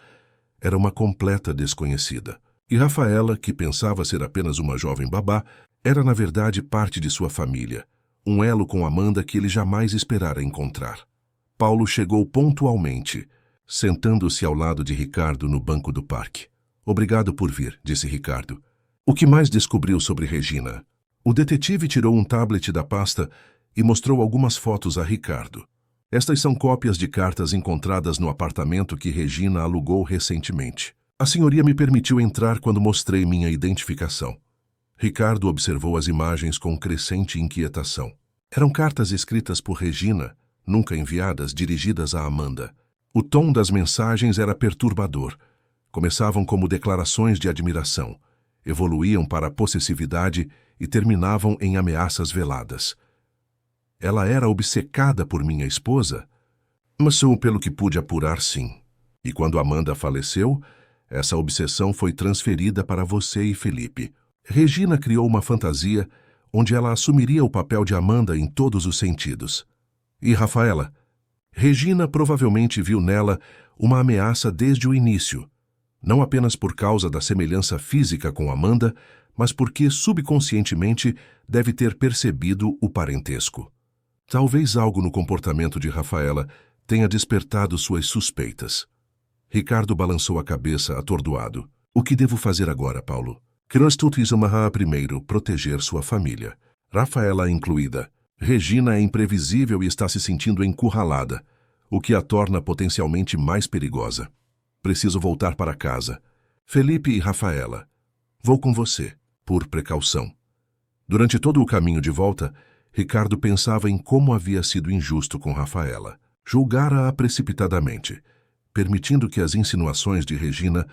era uma completa desconhecida. E Rafaela, que pensava ser apenas uma jovem babá, era na verdade parte de sua família, um elo com Amanda que ele jamais esperara encontrar. Paulo chegou pontualmente, sentando-se ao lado de Ricardo no banco do parque. Obrigado por vir, disse Ricardo. O que mais descobriu sobre Regina? O detetive tirou um tablet da pasta e mostrou algumas fotos a Ricardo. Estas são cópias de cartas encontradas no apartamento que Regina alugou recentemente. A senhoria me permitiu entrar quando mostrei minha identificação. Ricardo observou as imagens com crescente inquietação. Eram cartas escritas por Regina, nunca enviadas, dirigidas a Amanda. O tom das mensagens era perturbador. Começavam como declarações de admiração, evoluíam para a possessividade e terminavam em ameaças veladas. Ela era obcecada por minha esposa? Mas pelo que pude apurar, sim. E quando Amanda faleceu, essa obsessão foi transferida para você e Felipe. Regina criou uma fantasia onde ela assumiria o papel de Amanda em todos os sentidos. E Rafaela? Regina provavelmente viu nela uma ameaça desde o início, não apenas por causa da semelhança física com Amanda, mas porque subconscientemente deve ter percebido o parentesco. Talvez algo no comportamento de Rafaela tenha despertado suas suspeitas. Ricardo balançou a cabeça atordoado. O que devo fazer agora, Paulo? Primeiro, proteger sua família. Rafaela incluída. Regina é imprevisível e está se sentindo encurralada, o que a torna potencialmente mais perigosa. Preciso voltar para casa. Felipe e Rafaela. Vou com você, por precaução. Durante todo o caminho de volta, Ricardo pensava em como havia sido injusto com Rafaela. Julgara-a precipitadamente, permitindo que as insinuações de Regina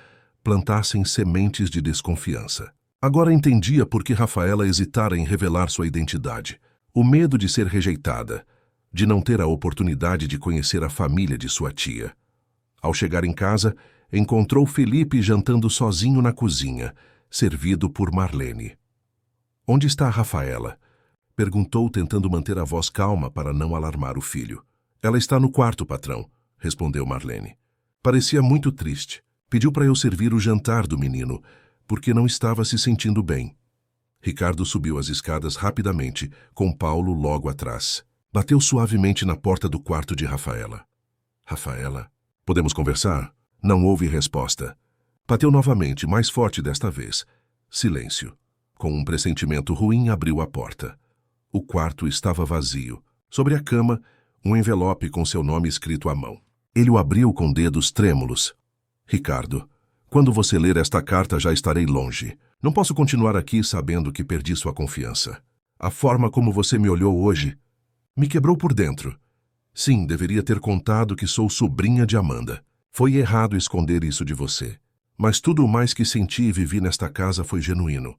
plantassem sementes de desconfiança. Agora entendia por que Rafaela hesitara em revelar sua identidade. O medo de ser rejeitada, de não ter a oportunidade de conhecer a família de sua tia. Ao chegar em casa, encontrou Felipe jantando sozinho na cozinha, servido por Marlene. Onde está a Rafaela? Perguntou, tentando manter a voz calma para não alarmar o filho. Ela está no quarto, patrão, respondeu Marlene. Parecia muito triste. Pediu para eu servir o jantar do menino, porque não estava se sentindo bem. Ricardo subiu as escadas rapidamente, com Paulo logo atrás. Bateu suavemente na porta do quarto de Rafaela. Rafaela? Podemos conversar? Não houve resposta. Bateu novamente, mais forte desta vez. Silêncio. Com um pressentimento ruim, abriu a porta. O quarto estava vazio. Sobre a cama, um envelope com seu nome escrito à mão. Ele o abriu com dedos trêmulos. Ricardo, quando você ler esta carta já estarei longe. Não posso continuar aqui sabendo que perdi sua confiança. A forma como você me olhou hoje me quebrou por dentro. Sim, deveria ter contado que sou sobrinha de Amanda. Foi errado esconder isso de você. Mas tudo o mais que senti e vivi nesta casa foi genuíno.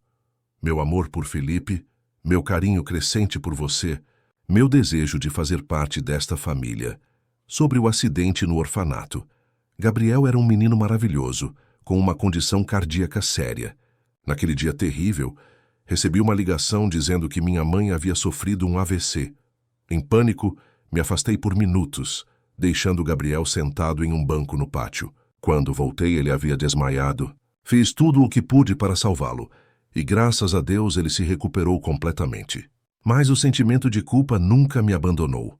Meu amor por Felipe, meu carinho crescente por você, meu desejo de fazer parte desta família. Sobre o acidente no orfanato. Gabriel era um menino maravilhoso, com uma condição cardíaca séria. Naquele dia terrível, recebi uma ligação dizendo que minha mãe havia sofrido um AVC. Em pânico, me afastei por minutos, deixando Gabriel sentado em um banco no pátio. Quando voltei, ele havia desmaiado. Fiz tudo o que pude para salvá-lo, e graças a Deus ele se recuperou completamente. Mas o sentimento de culpa nunca me abandonou.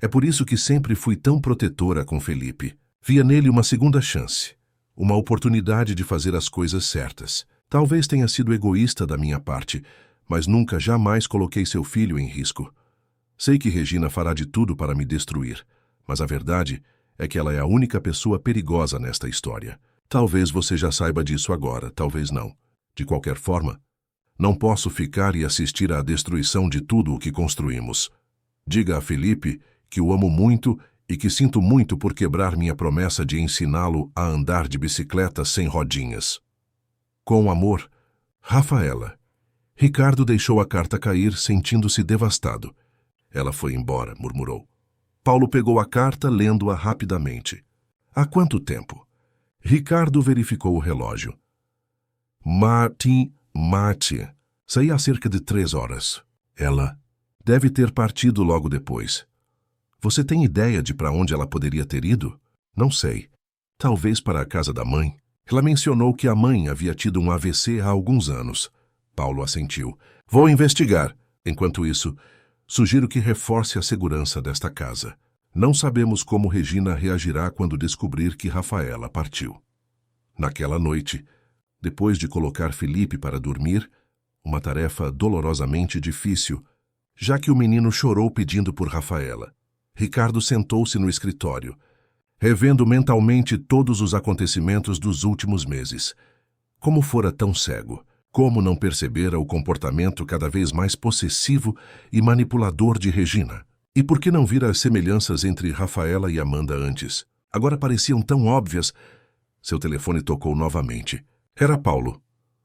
É por isso que sempre fui tão protetora com Felipe. Via nele uma segunda chance, uma oportunidade de fazer as coisas certas. Talvez tenha sido egoísta da minha parte, mas nunca jamais coloquei seu filho em risco. Sei que Regina fará de tudo para me destruir, mas a verdade é que ela é a única pessoa perigosa nesta história. Talvez você já saiba disso agora, talvez não. De qualquer forma, não posso ficar e assistir à destruição de tudo o que construímos. Diga a Felipe que o amo muito e que sinto muito por quebrar minha promessa de ensiná-lo a andar de bicicleta sem rodinhas. Com amor, Rafaela. Ricardo deixou a carta cair, sentindo-se devastado. Ela foi embora, murmurou. Paulo pegou a carta, lendo-a rapidamente. Há quanto tempo? Ricardo verificou o relógio. Martin. Saí há cerca de 3 horas. Ela deve ter partido logo depois. Você tem ideia de para onde ela poderia ter ido? Não sei. Talvez para a casa da mãe. Ela mencionou que a mãe havia tido um AVC há alguns anos. Paulo assentiu. Vou investigar. Enquanto isso, sugiro que reforce a segurança desta casa. Não sabemos como Regina reagirá quando descobrir que Rafaela partiu. Naquela noite, depois de colocar Felipe para dormir, uma tarefa dolorosamente difícil, já que o menino chorou pedindo por Rafaela, Ricardo sentou-se no escritório, revendo mentalmente todos os acontecimentos dos últimos meses. Como fora tão cego? Como não percebera o comportamento cada vez mais possessivo e manipulador de Regina? E por que não vira as semelhanças entre Rafaela e Amanda antes? Agora pareciam tão óbvias. Seu telefone tocou novamente. Era Paulo.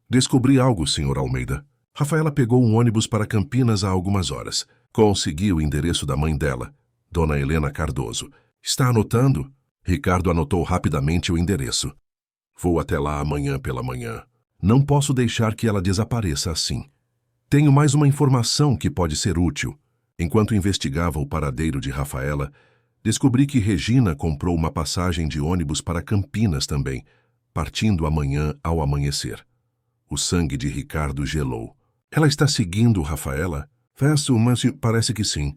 Descobri algo, Sr. Almeida. Rafaela pegou um ônibus para Campinas há algumas horas. Consegui o endereço da mãe dela, Dona Helena Cardoso. Está anotando? Ricardo anotou rapidamente o endereço. Vou até lá amanhã pela manhã. Não posso deixar que ela desapareça assim. Tenho mais uma informação que pode ser útil. Enquanto investigava o paradeiro de Rafaela, descobri que Regina comprou uma passagem de ônibus para Campinas também, partindo amanhã ao amanhecer. O sangue de Ricardo gelou. Ela está seguindo Rafaela? Festo, mas parece que sim.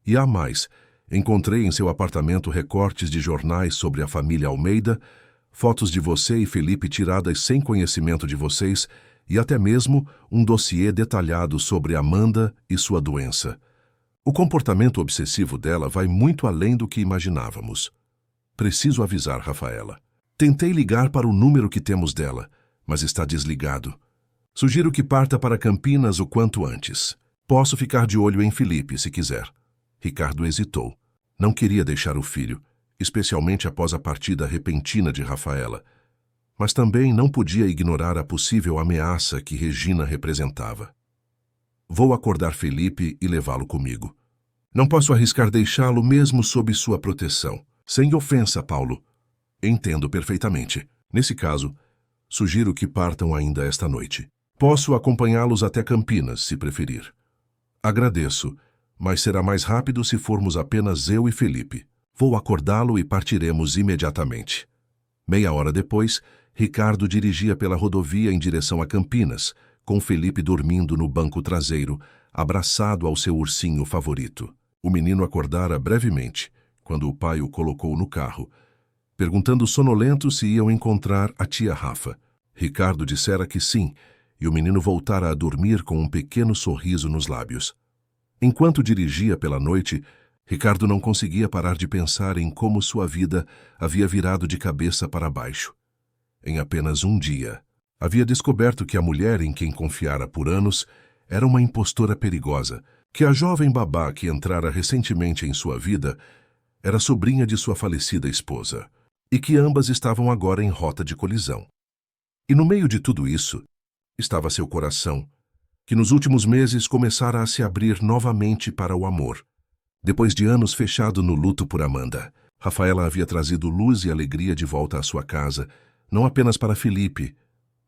E há mais. Encontrei em seu apartamento recortes de jornais sobre a família Almeida, fotos de você e Felipe tiradas sem conhecimento de vocês e até mesmo um dossiê detalhado sobre Amanda e sua doença. O comportamento obsessivo dela vai muito além do que imaginávamos. Preciso avisar Rafaela. Tentei ligar para o número que temos dela, mas está desligado. Sugiro que parta para Campinas o quanto antes. Posso ficar de olho em Felipe, se quiser. Ricardo hesitou. Não queria deixar o filho, especialmente após a partida repentina de Rafaela. Mas também não podia ignorar a possível ameaça que Regina representava. Vou acordar Felipe e levá-lo comigo. Não posso arriscar deixá-lo mesmo sob sua proteção. Sem ofensa, Paulo. Entendo perfeitamente. Nesse caso, sugiro que partam ainda esta noite. Posso acompanhá-los até Campinas, se preferir. Agradeço, mas será mais rápido se formos apenas eu e Felipe. Vou acordá-lo e partiremos imediatamente. Meia hora depois, Ricardo dirigia pela rodovia em direção a Campinas, com Felipe dormindo no banco traseiro, abraçado ao seu ursinho favorito. O menino acordara brevemente, quando o pai o colocou no carro, perguntando sonolento se iam encontrar a tia Rafa. Ricardo dissera que sim, e o menino voltara a dormir com um pequeno sorriso nos lábios. Enquanto dirigia pela noite, Ricardo não conseguia parar de pensar em como sua vida havia virado de cabeça para baixo. Em apenas um dia, havia descoberto que a mulher em quem confiara por anos era uma impostora perigosa, que a jovem babá que entrara recentemente em sua vida era sobrinha de sua falecida esposa, e que ambas estavam agora em rota de colisão. E no meio de tudo isso, estava seu coração, que nos últimos meses começara a se abrir novamente para o amor. Depois de anos fechado no luto por Amanda, Rafaela havia trazido luz e alegria de volta à sua casa, não apenas para Felipe,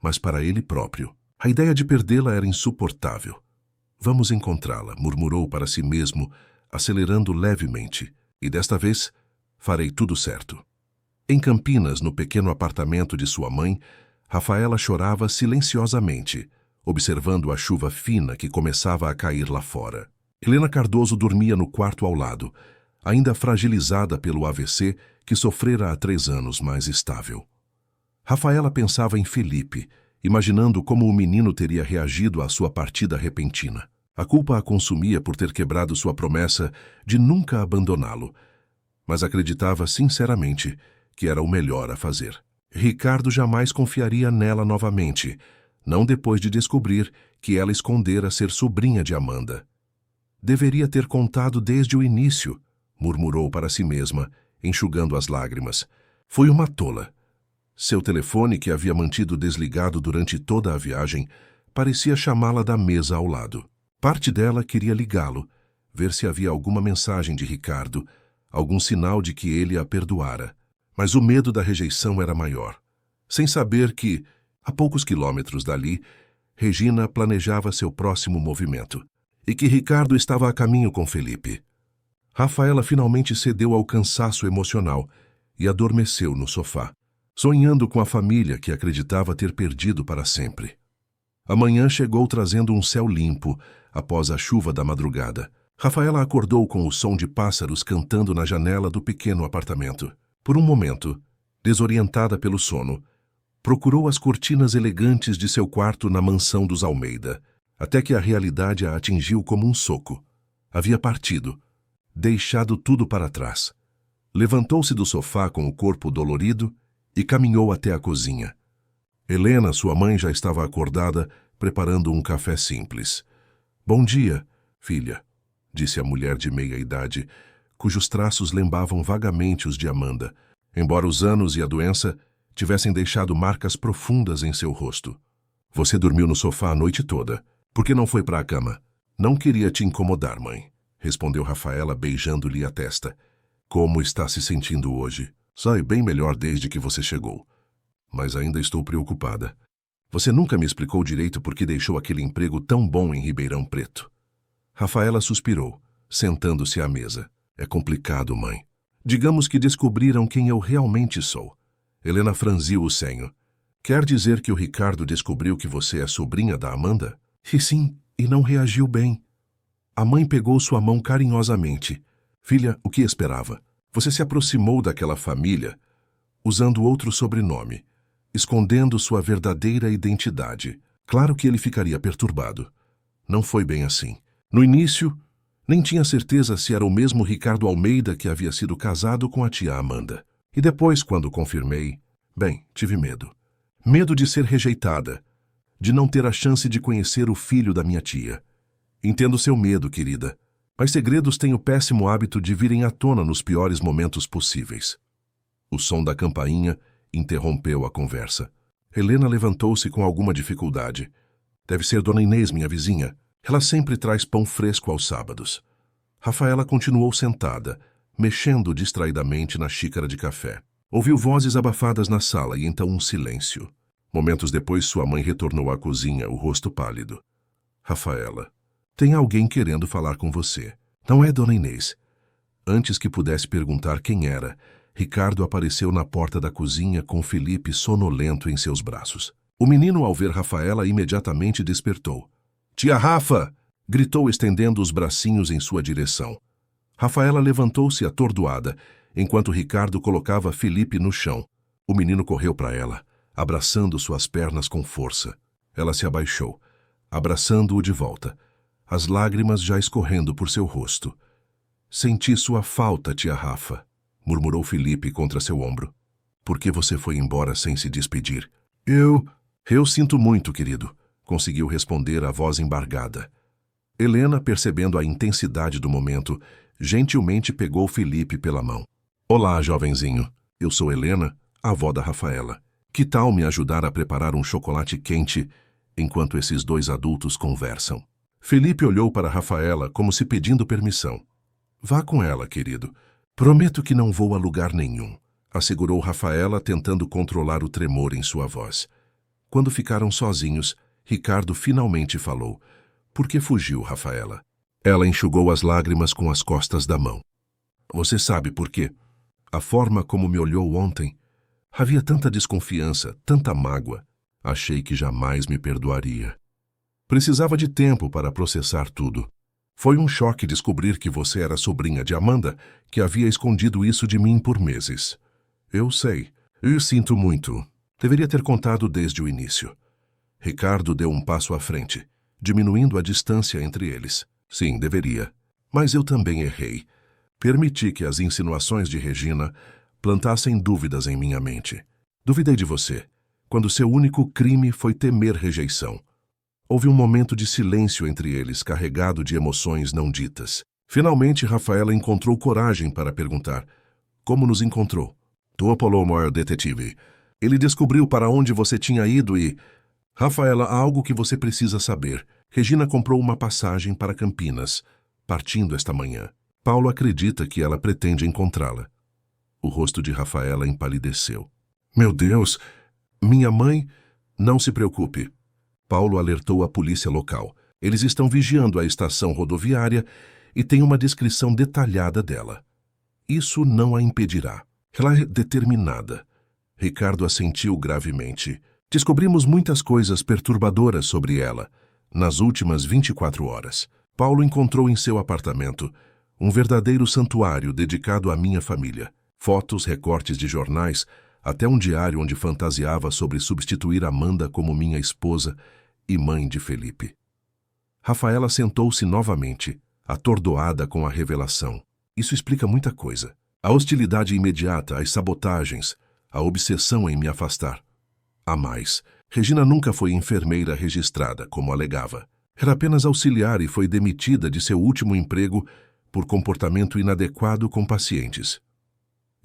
mas para ele próprio. A ideia de perdê-la era insuportável. Vamos encontrá-la, murmurou para si mesmo, acelerando levemente. E desta vez, farei tudo certo. Em Campinas, no pequeno apartamento de sua mãe, Rafaela chorava silenciosamente, observando a chuva fina que começava a cair lá fora. Helena Cardoso dormia no quarto ao lado, ainda fragilizada pelo AVC que sofrera há 3 anos, mais estável. Rafaela pensava em Felipe, imaginando como o menino teria reagido à sua partida repentina. A culpa a consumia por ter quebrado sua promessa de nunca abandoná-lo, mas acreditava sinceramente que era o melhor a fazer. Ricardo jamais confiaria nela novamente, não depois de descobrir que ela escondera ser sobrinha de Amanda. Deveria ter contado desde o início, murmurou para si mesma, enxugando as lágrimas. Foi uma tola. Seu telefone, que havia mantido desligado durante toda a viagem, parecia chamá-la da mesa ao lado. Parte dela queria ligá-lo, ver se havia alguma mensagem de Ricardo, algum sinal de que ele a perdoara. Mas o medo da rejeição era maior. Sem saber que, a poucos quilômetros dali, Regina planejava seu próximo movimento, e que Ricardo estava a caminho com Felipe. Rafaela finalmente cedeu ao cansaço emocional e adormeceu no sofá, sonhando com a família que acreditava ter perdido para sempre. A manhã chegou trazendo um céu limpo após a chuva da madrugada. Rafaela acordou com o som de pássaros cantando na janela do pequeno apartamento. Por um momento, desorientada pelo sono, procurou as cortinas elegantes de seu quarto na mansão dos Almeida, até que a realidade a atingiu como um soco. Havia partido, deixado tudo para trás. Levantou-se do sofá com o corpo dolorido e caminhou até a cozinha. Helena, sua mãe, já estava acordada, preparando um café simples. "Bom dia, filha", disse a mulher de meia-idade, cujos traços lembravam vagamente os de Amanda, embora os anos e a doença tivessem deixado marcas profundas em seu rosto. "Você dormiu no sofá a noite toda. Por que não foi para a cama?" "Não queria te incomodar, mãe", respondeu Rafaela, beijando-lhe a testa. "Como está se sentindo hoje?" "Sai bem melhor desde que você chegou. Mas ainda estou preocupada. Você nunca me explicou direito por que deixou aquele emprego tão bom em Ribeirão Preto." Rafaela suspirou, sentando-se à mesa. "É complicado, mãe. Digamos que descobriram quem eu realmente sou." Helena franziu o senho. "Quer dizer que o Ricardo descobriu que você é sobrinha da Amanda?" "E sim, e não reagiu bem." A mãe pegou sua mão carinhosamente. "Filha, o que esperava? Você se aproximou daquela família usando outro sobrenome, escondendo sua verdadeira identidade. Claro que ele ficaria perturbado. Não foi bem assim. No início, nem tinha certeza se era o mesmo Ricardo Almeida que havia sido casado com a tia Amanda. E depois, quando confirmei, bem, tive medo. Medo de ser rejeitada, de não ter a chance de conhecer o filho da minha tia. Entendo seu medo, querida, mas segredos têm o péssimo hábito de virem à tona nos piores momentos possíveis." O som da campainha interrompeu a conversa. Helena levantou-se com alguma dificuldade. "Deve ser Dona Inês, minha vizinha. Ela sempre traz pão fresco aos sábados." Rafaela continuou sentada, mexendo distraidamente na xícara de café. Ouviu vozes abafadas na sala e então um silêncio. Momentos depois, sua mãe retornou à cozinha, o rosto pálido. "Rafaela, tem alguém querendo falar com você. Não é Dona Inês." Antes que pudesse perguntar quem era, Ricardo apareceu na porta da cozinha com Felipe sonolento em seus braços. O menino, ao ver Rafaela, imediatamente despertou. "Tia Rafa!" gritou, estendendo os bracinhos em sua direção. Rafaela levantou-se atordoada, enquanto Ricardo colocava Felipe no chão. O menino correu para ela, abraçando suas pernas com força. Ela se abaixou, abraçando-o de volta, as lágrimas já escorrendo por seu rosto. Senti sua falta, tia Rafa, murmurou Felipe contra seu ombro. Por que você foi embora sem se despedir? Eu sinto muito, querido, conseguiu responder a voz embargada. Helena, percebendo a intensidade do momento, gentilmente pegou Felipe pela mão. Olá, jovenzinho. Eu sou Helena, a avó da Rafaela. Que tal me ajudar a preparar um chocolate quente enquanto esses dois adultos conversam? Felipe olhou para Rafaela como se pedindo permissão. Vá com ela, querido. Prometo que não vou a lugar nenhum, assegurou Rafaela, tentando controlar o tremor em sua voz. Quando ficaram sozinhos, Ricardo finalmente falou. Por que fugiu, Rafaela? Ela enxugou as lágrimas com as costas da mão. Você sabe por quê? A forma como me olhou ontem. Havia tanta desconfiança, tanta mágoa. Achei que jamais me perdoaria. Precisava de tempo para processar tudo. Foi um choque descobrir que você era sobrinha de Amanda, que havia escondido isso de mim por meses. Eu sei. E sinto muito. Deveria ter contado desde o início. Ricardo deu um passo à frente, diminuindo a distância entre eles. Sim, deveria. Mas eu também errei. Permiti que as insinuações de Regina plantassem dúvidas em minha mente. Duvidei de você, quando seu único crime foi temer rejeição. Houve um momento de silêncio entre eles, carregado de emoções não ditas. Finalmente, Rafaela encontrou coragem para perguntar. Como nos encontrou? Tu Palomar, detetive. Ele descobriu para onde você tinha ido e... Rafaela, há algo que você precisa saber. Regina comprou uma passagem para Campinas, partindo esta manhã. Paulo acredita que ela pretende encontrá-la. O rosto de Rafaela empalideceu. Meu Deus! Minha mãe... Não se preocupe. Paulo alertou a polícia local. Eles estão vigiando a estação rodoviária e têm uma descrição detalhada dela. Isso não a impedirá. Ela é determinada. Ricardo assentiu gravemente. Descobrimos muitas coisas perturbadoras sobre ela nas últimas 24 horas. Paulo encontrou em seu apartamento um verdadeiro santuário dedicado à minha família. Fotos, recortes de jornais, até um diário onde fantasiava sobre substituir Amanda como minha esposa e mãe de Felipe. Rafaela sentou-se novamente, atordoada com a revelação. Isso explica muita coisa. A hostilidade imediata, as sabotagens, a obsessão em me afastar. A mais, Regina nunca foi enfermeira registrada, como alegava. Era apenas auxiliar e foi demitida de seu último emprego por comportamento inadequado com pacientes.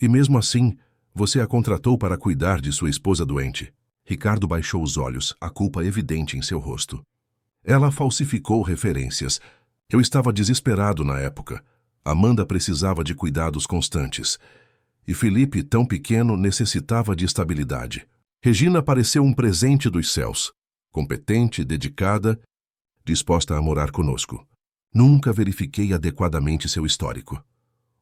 E mesmo assim, você a contratou para cuidar de sua esposa doente. Ricardo baixou os olhos, a culpa evidente em seu rosto. Ela falsificou referências. Eu estava desesperado na época. Amanda precisava de cuidados constantes. E Felipe, tão pequeno, necessitava de estabilidade. Regina pareceu um presente dos céus. Competente, dedicada, disposta a morar conosco. Nunca verifiquei adequadamente seu histórico.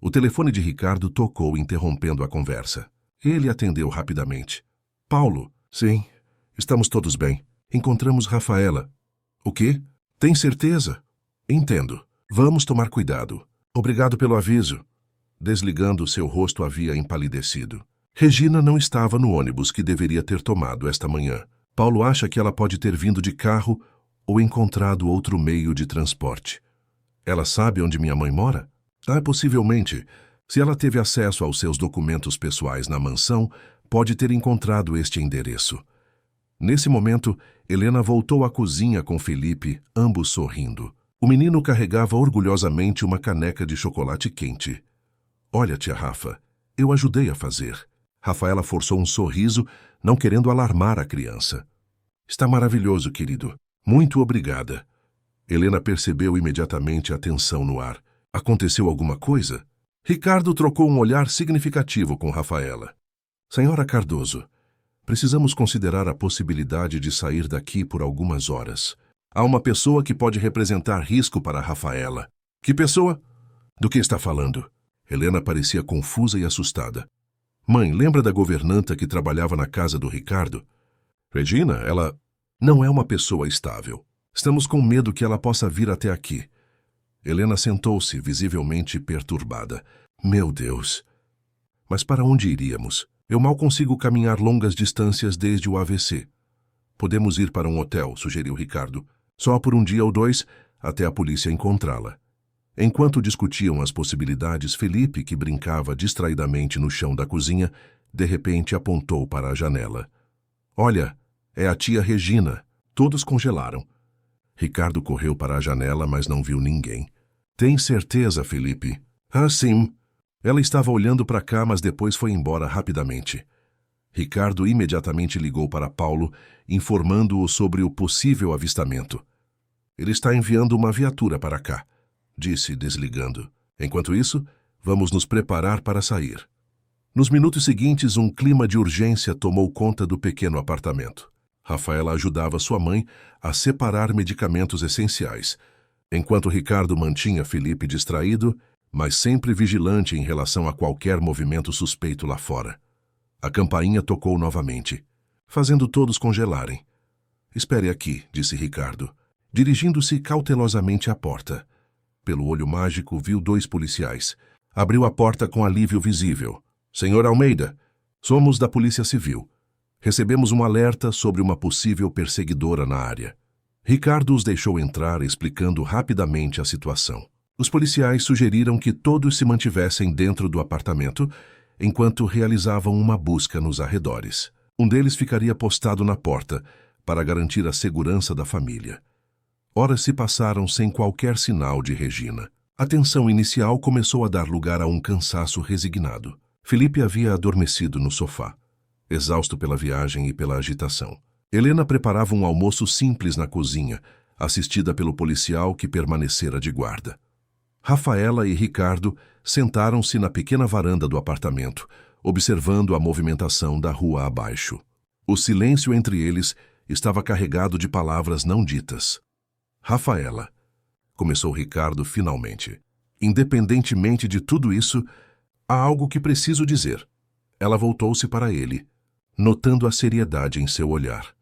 O telefone de Ricardo tocou, interrompendo a conversa. Ele atendeu rapidamente. Paulo, sim, estamos todos bem. Encontramos Rafaela. O quê? Tem certeza? Entendo. Vamos tomar cuidado. Obrigado pelo aviso. Desligando, seu rosto havia empalidecido. Regina não estava no ônibus que deveria ter tomado esta manhã. Paulo acha que ela pode ter vindo de carro ou encontrado outro meio de transporte. Ela sabe onde minha mãe mora? Possivelmente. Se ela teve acesso aos seus documentos pessoais na mansão, pode ter encontrado este endereço. Nesse momento, Helena voltou à cozinha com Felipe, ambos sorrindo. O menino carregava orgulhosamente uma caneca de chocolate quente. Olha, tia Rafa, eu ajudei a fazer. Rafaela forçou um sorriso, não querendo alarmar a criança. Está maravilhoso, querido. Muito obrigada. Helena percebeu imediatamente a tensão no ar. Aconteceu alguma coisa? Ricardo trocou um olhar significativo com Rafaela. Senhora Cardoso, precisamos considerar a possibilidade de sair daqui por algumas horas. Há uma pessoa que pode representar risco para Rafaela. Que pessoa? Do que está falando? Helena parecia confusa e assustada. Mãe, lembra da governanta que trabalhava na casa do Ricardo? Regina, ela não é uma pessoa estável. Estamos com medo que ela possa vir até aqui. Helena sentou-se, visivelmente perturbada. Meu Deus! Mas para onde iríamos? Eu mal consigo caminhar longas distâncias desde o AVC. Podemos ir para um hotel, sugeriu Ricardo. Só por um dia ou dois, até a polícia encontrá-la. Enquanto discutiam as possibilidades, Felipe, que brincava distraidamente no chão da cozinha, de repente apontou para a janela. Olha, é a tia Regina. Todos congelaram. Ricardo correu para a janela, mas não viu ninguém. Tem certeza, Felipe? Ah, sim. Ela estava olhando para cá, mas depois foi embora rapidamente. Ricardo imediatamente ligou para Paulo, informando-o sobre o possível avistamento. Ele está enviando uma viatura para cá, disse, desligando. Enquanto isso, vamos nos preparar para sair. Nos minutos seguintes, um clima de urgência tomou conta do pequeno apartamento. Rafaela ajudava sua mãe a separar medicamentos essenciais, enquanto Ricardo mantinha Felipe distraído, mas sempre vigilante em relação a qualquer movimento suspeito lá fora. A campainha tocou novamente, fazendo todos congelarem. Espere aqui, disse Ricardo, dirigindo-se cautelosamente à porta. Pelo olho mágico, viu 2 policiais. Abriu a porta com alívio visível. Senhor Almeida, somos da Polícia Civil. Recebemos um alerta sobre uma possível perseguidora na área. Ricardo os deixou entrar, explicando rapidamente a situação. Os policiais sugeriram que todos se mantivessem dentro do apartamento enquanto realizavam uma busca nos arredores. Um deles ficaria postado na porta para garantir a segurança da família. Horas se passaram sem qualquer sinal de Regina. A tensão inicial começou a dar lugar a um cansaço resignado. Felipe havia adormecido no sofá, exausto pela viagem e pela agitação. Helena preparava um almoço simples na cozinha, assistida pelo policial que permanecera de guarda. Rafaela e Ricardo sentaram-se na pequena varanda do apartamento, observando a movimentação da rua abaixo. O silêncio entre eles estava carregado de palavras não ditas. Rafaela, começou Ricardo finalmente. Independentemente de tudo isso, há algo que preciso dizer. Ela voltou-se para ele, notando a seriedade em seu olhar.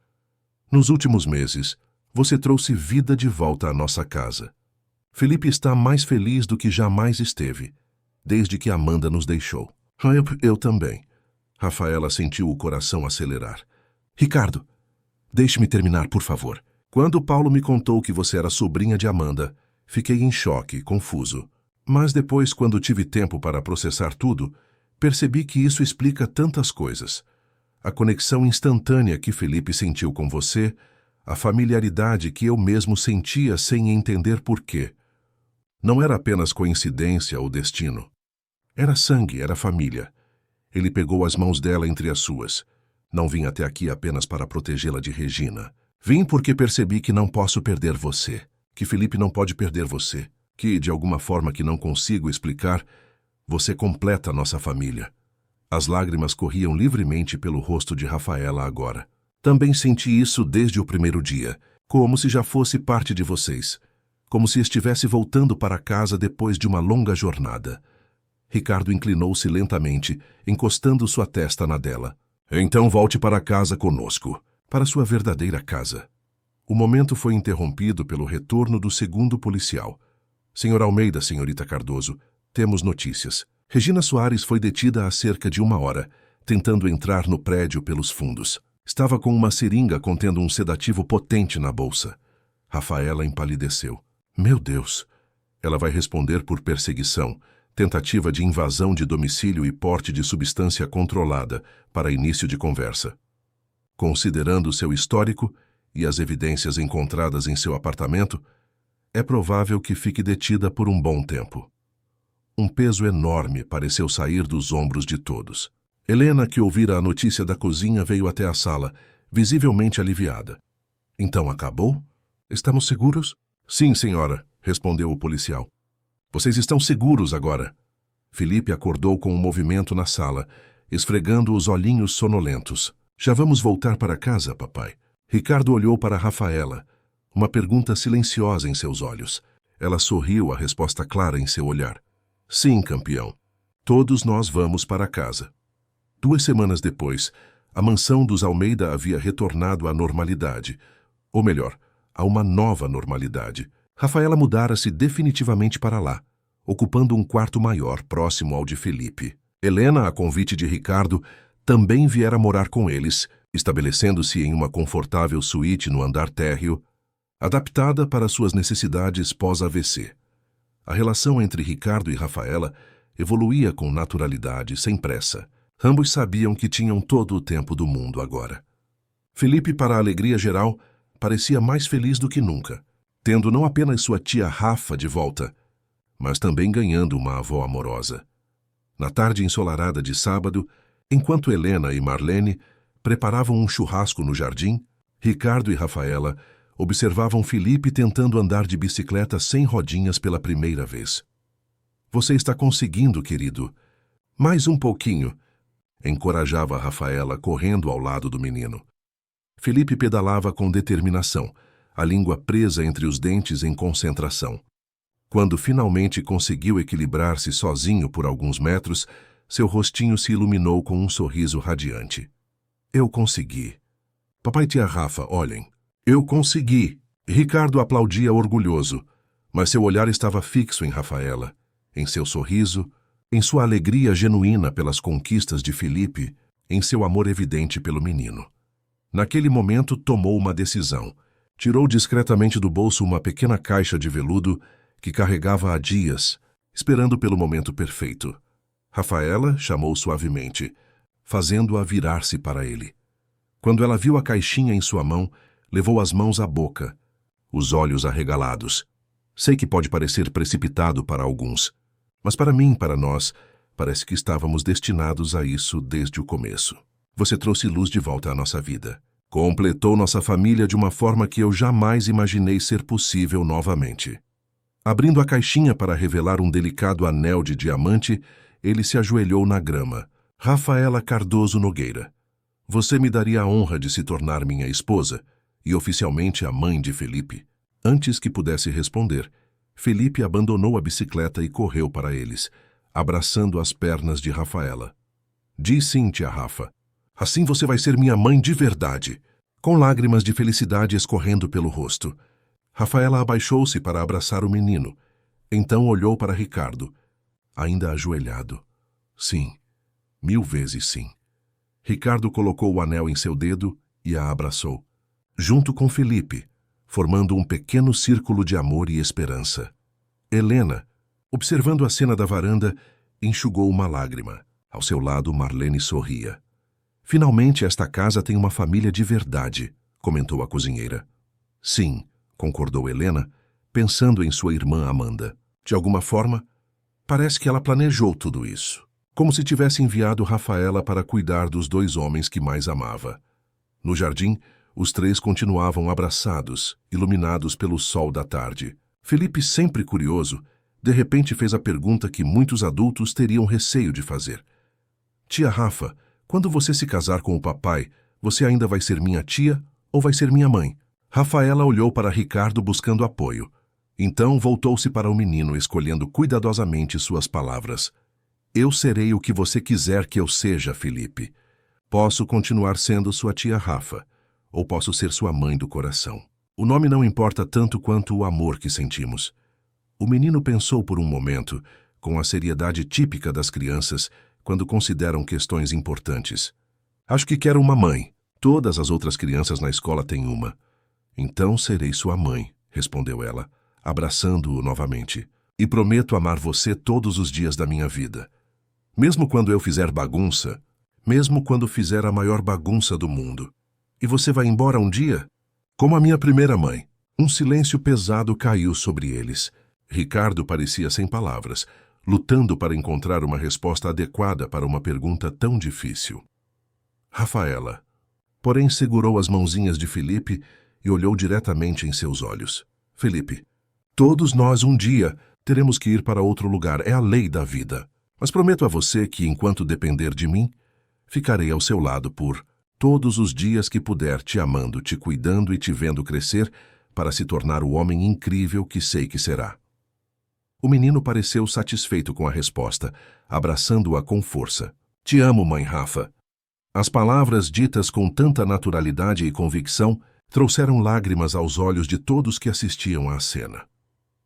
Nos últimos meses, você trouxe vida de volta à nossa casa. Felipe está mais feliz do que jamais esteve, desde que Amanda nos deixou. Eu também. Rafaela sentiu o coração acelerar. Ricardo, deixe-me terminar, por favor. Quando Paulo me contou que você era sobrinha de Amanda, fiquei em choque, confuso. Mas depois, quando tive tempo para processar tudo, percebi que isso explica tantas coisas. A conexão instantânea que Felipe sentiu com você, a familiaridade que eu mesmo sentia sem entender porquê. Não era apenas coincidência ou destino. Era sangue, era família. Ele pegou as mãos dela entre as suas. Não vim até aqui apenas para protegê-la de Regina. Vim porque percebi que não posso perder você, que Felipe não pode perder você, que, de alguma forma que não consigo explicar, você completa a nossa família. As lágrimas corriam livremente pelo rosto de Rafaela agora. Também senti isso desde o primeiro dia, como se já fosse parte de vocês, como se estivesse voltando para casa depois de uma longa jornada. Ricardo inclinou-se lentamente, encostando sua testa na dela. Então volte para casa conosco, para sua verdadeira casa. O momento foi interrompido pelo retorno do segundo policial. Senhor Almeida, senhorita Cardoso, temos notícias. Regina Soares foi detida há cerca de 1 hora, tentando entrar no prédio pelos fundos. Estava com uma seringa contendo um sedativo potente na bolsa. Rafaela empalideceu. Meu Deus! Ela vai responder por perseguição, tentativa de invasão de domicílio e porte de substância controlada para início de conversa. Considerando seu histórico e as evidências encontradas em seu apartamento, é provável que fique detida por um bom tempo. Um peso enorme pareceu sair dos ombros de todos. Helena, que ouvira a notícia da cozinha, veio até a sala, visivelmente aliviada. Então acabou? Estamos seguros? Sim, senhora, respondeu o policial. Vocês estão seguros agora? Felipe acordou com um movimento na sala, esfregando os olhinhos sonolentos. Já vamos voltar para casa, papai? Ricardo olhou para Rafaela, uma pergunta silenciosa em seus olhos. Ela sorriu, a resposta clara em seu olhar. Sim, campeão. Todos nós vamos para casa. 2 semanas depois, a mansão dos Almeida havia retornado à normalidade. Ou melhor, a uma nova normalidade. Rafaela mudara-se definitivamente para lá, ocupando um quarto maior próximo ao de Felipe. Helena, a convite de Ricardo, também viera morar com eles, estabelecendo-se em uma confortável suíte no andar térreo, adaptada para suas necessidades pós-AVC. A relação entre Ricardo e Rafaela evoluía com naturalidade, sem pressa. Ambos sabiam que tinham todo o tempo do mundo agora. Felipe, para a alegria geral, parecia mais feliz do que nunca, tendo não apenas sua tia Rafa de volta, mas também ganhando uma avó amorosa. Na tarde ensolarada de sábado, enquanto Helena e Marlene preparavam um churrasco no jardim, Ricardo e Rafaela observavam Felipe tentando andar de bicicleta sem rodinhas pela primeira vez. "Você está conseguindo, querido. Mais um pouquinho", encorajava Rafaela, correndo ao lado do menino. Felipe pedalava com determinação, a língua presa entre os dentes em concentração. Quando finalmente conseguiu equilibrar-se sozinho por alguns metros, seu rostinho se iluminou com um sorriso radiante. "Eu consegui. Papai e tia Rafa, olhem. Eu consegui." Ricardo aplaudia orgulhoso, mas seu olhar estava fixo em Rafaela, em seu sorriso, em sua alegria genuína pelas conquistas de Felipe, em seu amor evidente pelo menino. Naquele momento, tomou uma decisão. Tirou discretamente do bolso uma pequena caixa de veludo que carregava há dias, esperando pelo momento perfeito. Rafaela chamou suavemente, fazendo-a virar-se para ele. Quando ela viu a caixinha em sua mão, levou as mãos à boca, os olhos arregalados. Sei que pode parecer precipitado para alguns, mas para mim, para nós, parece que estávamos destinados a isso desde o começo. Você trouxe luz de volta à nossa vida. Completou nossa família de uma forma que eu jamais imaginei ser possível novamente. Abrindo a caixinha para revelar um delicado anel de diamante, ele se ajoelhou na grama. "Rafaela Cardoso Nogueira, você me daria a honra de se tornar minha esposa e oficialmente a mãe de Felipe?" Antes que pudesse responder, Felipe abandonou a bicicleta e correu para eles, abraçando as pernas de Rafaela. "Diz sim, tia Rafa. Assim você vai ser minha mãe de verdade." Com lágrimas de felicidade escorrendo pelo rosto, Rafaela abaixou-se para abraçar o menino. Então olhou para Ricardo, ainda ajoelhado. "Sim, 1000 vezes sim." Ricardo colocou o anel em seu dedo e a abraçou, junto com Felipe, formando um pequeno círculo de amor e esperança. Helena, observando a cena da varanda, enxugou uma lágrima. Ao seu lado, Marlene sorria. "Finalmente esta casa tem uma família de verdade", comentou a cozinheira. "Sim", concordou Helena, pensando em sua irmã Amanda. De alguma forma, parece que ela planejou tudo isso, como se tivesse enviado Rafaela para cuidar dos 2 homens que mais amava. No jardim, os 3 continuavam abraçados, iluminados pelo sol da tarde. Felipe, sempre curioso, de repente fez a pergunta que muitos adultos teriam receio de fazer. "Tia Rafa, quando você se casar com o papai, você ainda vai ser minha tia ou vai ser minha mãe?" Rafaela olhou para Ricardo buscando apoio. Então voltou-se para o menino, escolhendo cuidadosamente suas palavras. "Eu serei o que você quiser que eu seja, Felipe. Posso continuar sendo sua tia Rafa, ou posso ser sua mãe do coração. O nome não importa tanto quanto o amor que sentimos." O menino pensou por um momento, com a seriedade típica das crianças quando consideram questões importantes. "Acho que quero uma mãe. Todas as outras crianças na escola têm uma." "Então serei sua mãe", respondeu ela, abraçando-o novamente. "E prometo amar você todos os dias da minha vida. Mesmo quando eu fizer bagunça, mesmo quando fizer a maior bagunça do mundo. E você vai embora um dia? Como a minha primeira mãe." Um silêncio pesado caiu sobre eles. Ricardo parecia sem palavras, lutando para encontrar uma resposta adequada para uma pergunta tão difícil. Rafaela, porém, segurou as mãozinhas de Felipe e olhou diretamente em seus olhos. "Felipe, todos nós um dia teremos que ir para outro lugar, é a lei da vida. Mas prometo a você que, enquanto depender de mim, ficarei ao seu lado por todos os dias que puder, te amando, te cuidando e te vendo crescer para se tornar o homem incrível que sei que será." O menino pareceu satisfeito com a resposta, abraçando-a com força. "Te amo, mãe Rafa." As palavras ditas com tanta naturalidade e convicção trouxeram lágrimas aos olhos de todos que assistiam à cena.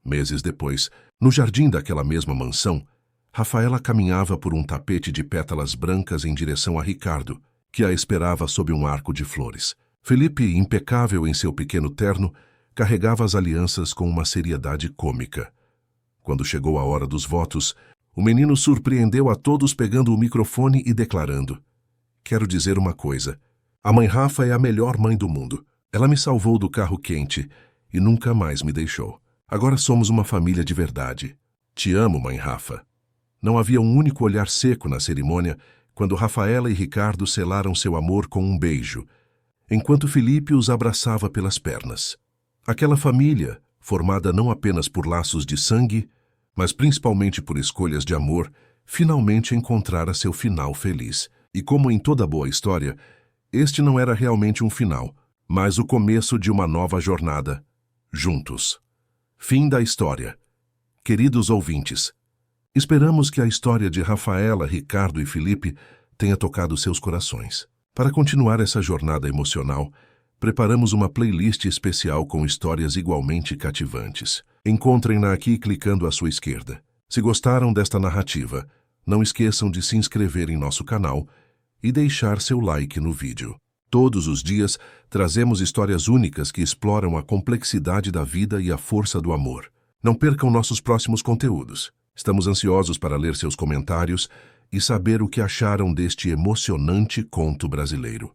Meses depois, no jardim daquela mesma mansão, Rafaela caminhava por um tapete de pétalas brancas em direção a Ricardo, que a esperava sob um arco de flores. Felipe, impecável em seu pequeno terno, carregava as alianças com uma seriedade cômica. Quando chegou a hora dos votos, o menino surpreendeu a todos pegando o microfone e declarando: "Quero dizer uma coisa. A mãe Rafa é a melhor mãe do mundo. Ela me salvou do carro quente e nunca mais me deixou. Agora somos uma família de verdade. Te amo, mãe Rafa." Não havia um único olhar seco na cerimônia quando Rafaela e Ricardo selaram seu amor com um beijo, enquanto Felipe os abraçava pelas pernas. Aquela família, formada não apenas por laços de sangue, mas principalmente por escolhas de amor, finalmente encontrara seu final feliz. E como em toda boa história, este não era realmente um final, mas o começo de uma nova jornada, juntos. Fim da história. Queridos ouvintes, esperamos que a história de Rafaela, Ricardo e Felipe tenha tocado seus corações. Para continuar essa jornada emocional, preparamos uma playlist especial com histórias igualmente cativantes. Encontrem-na aqui clicando à sua esquerda. Se gostaram desta narrativa, não esqueçam de se inscrever em nosso canal e deixar seu like no vídeo. Todos os dias, trazemos histórias únicas que exploram a complexidade da vida e a força do amor. Não percam nossos próximos conteúdos. Estamos ansiosos para ler seus comentários e saber o que acharam deste emocionante conto brasileiro.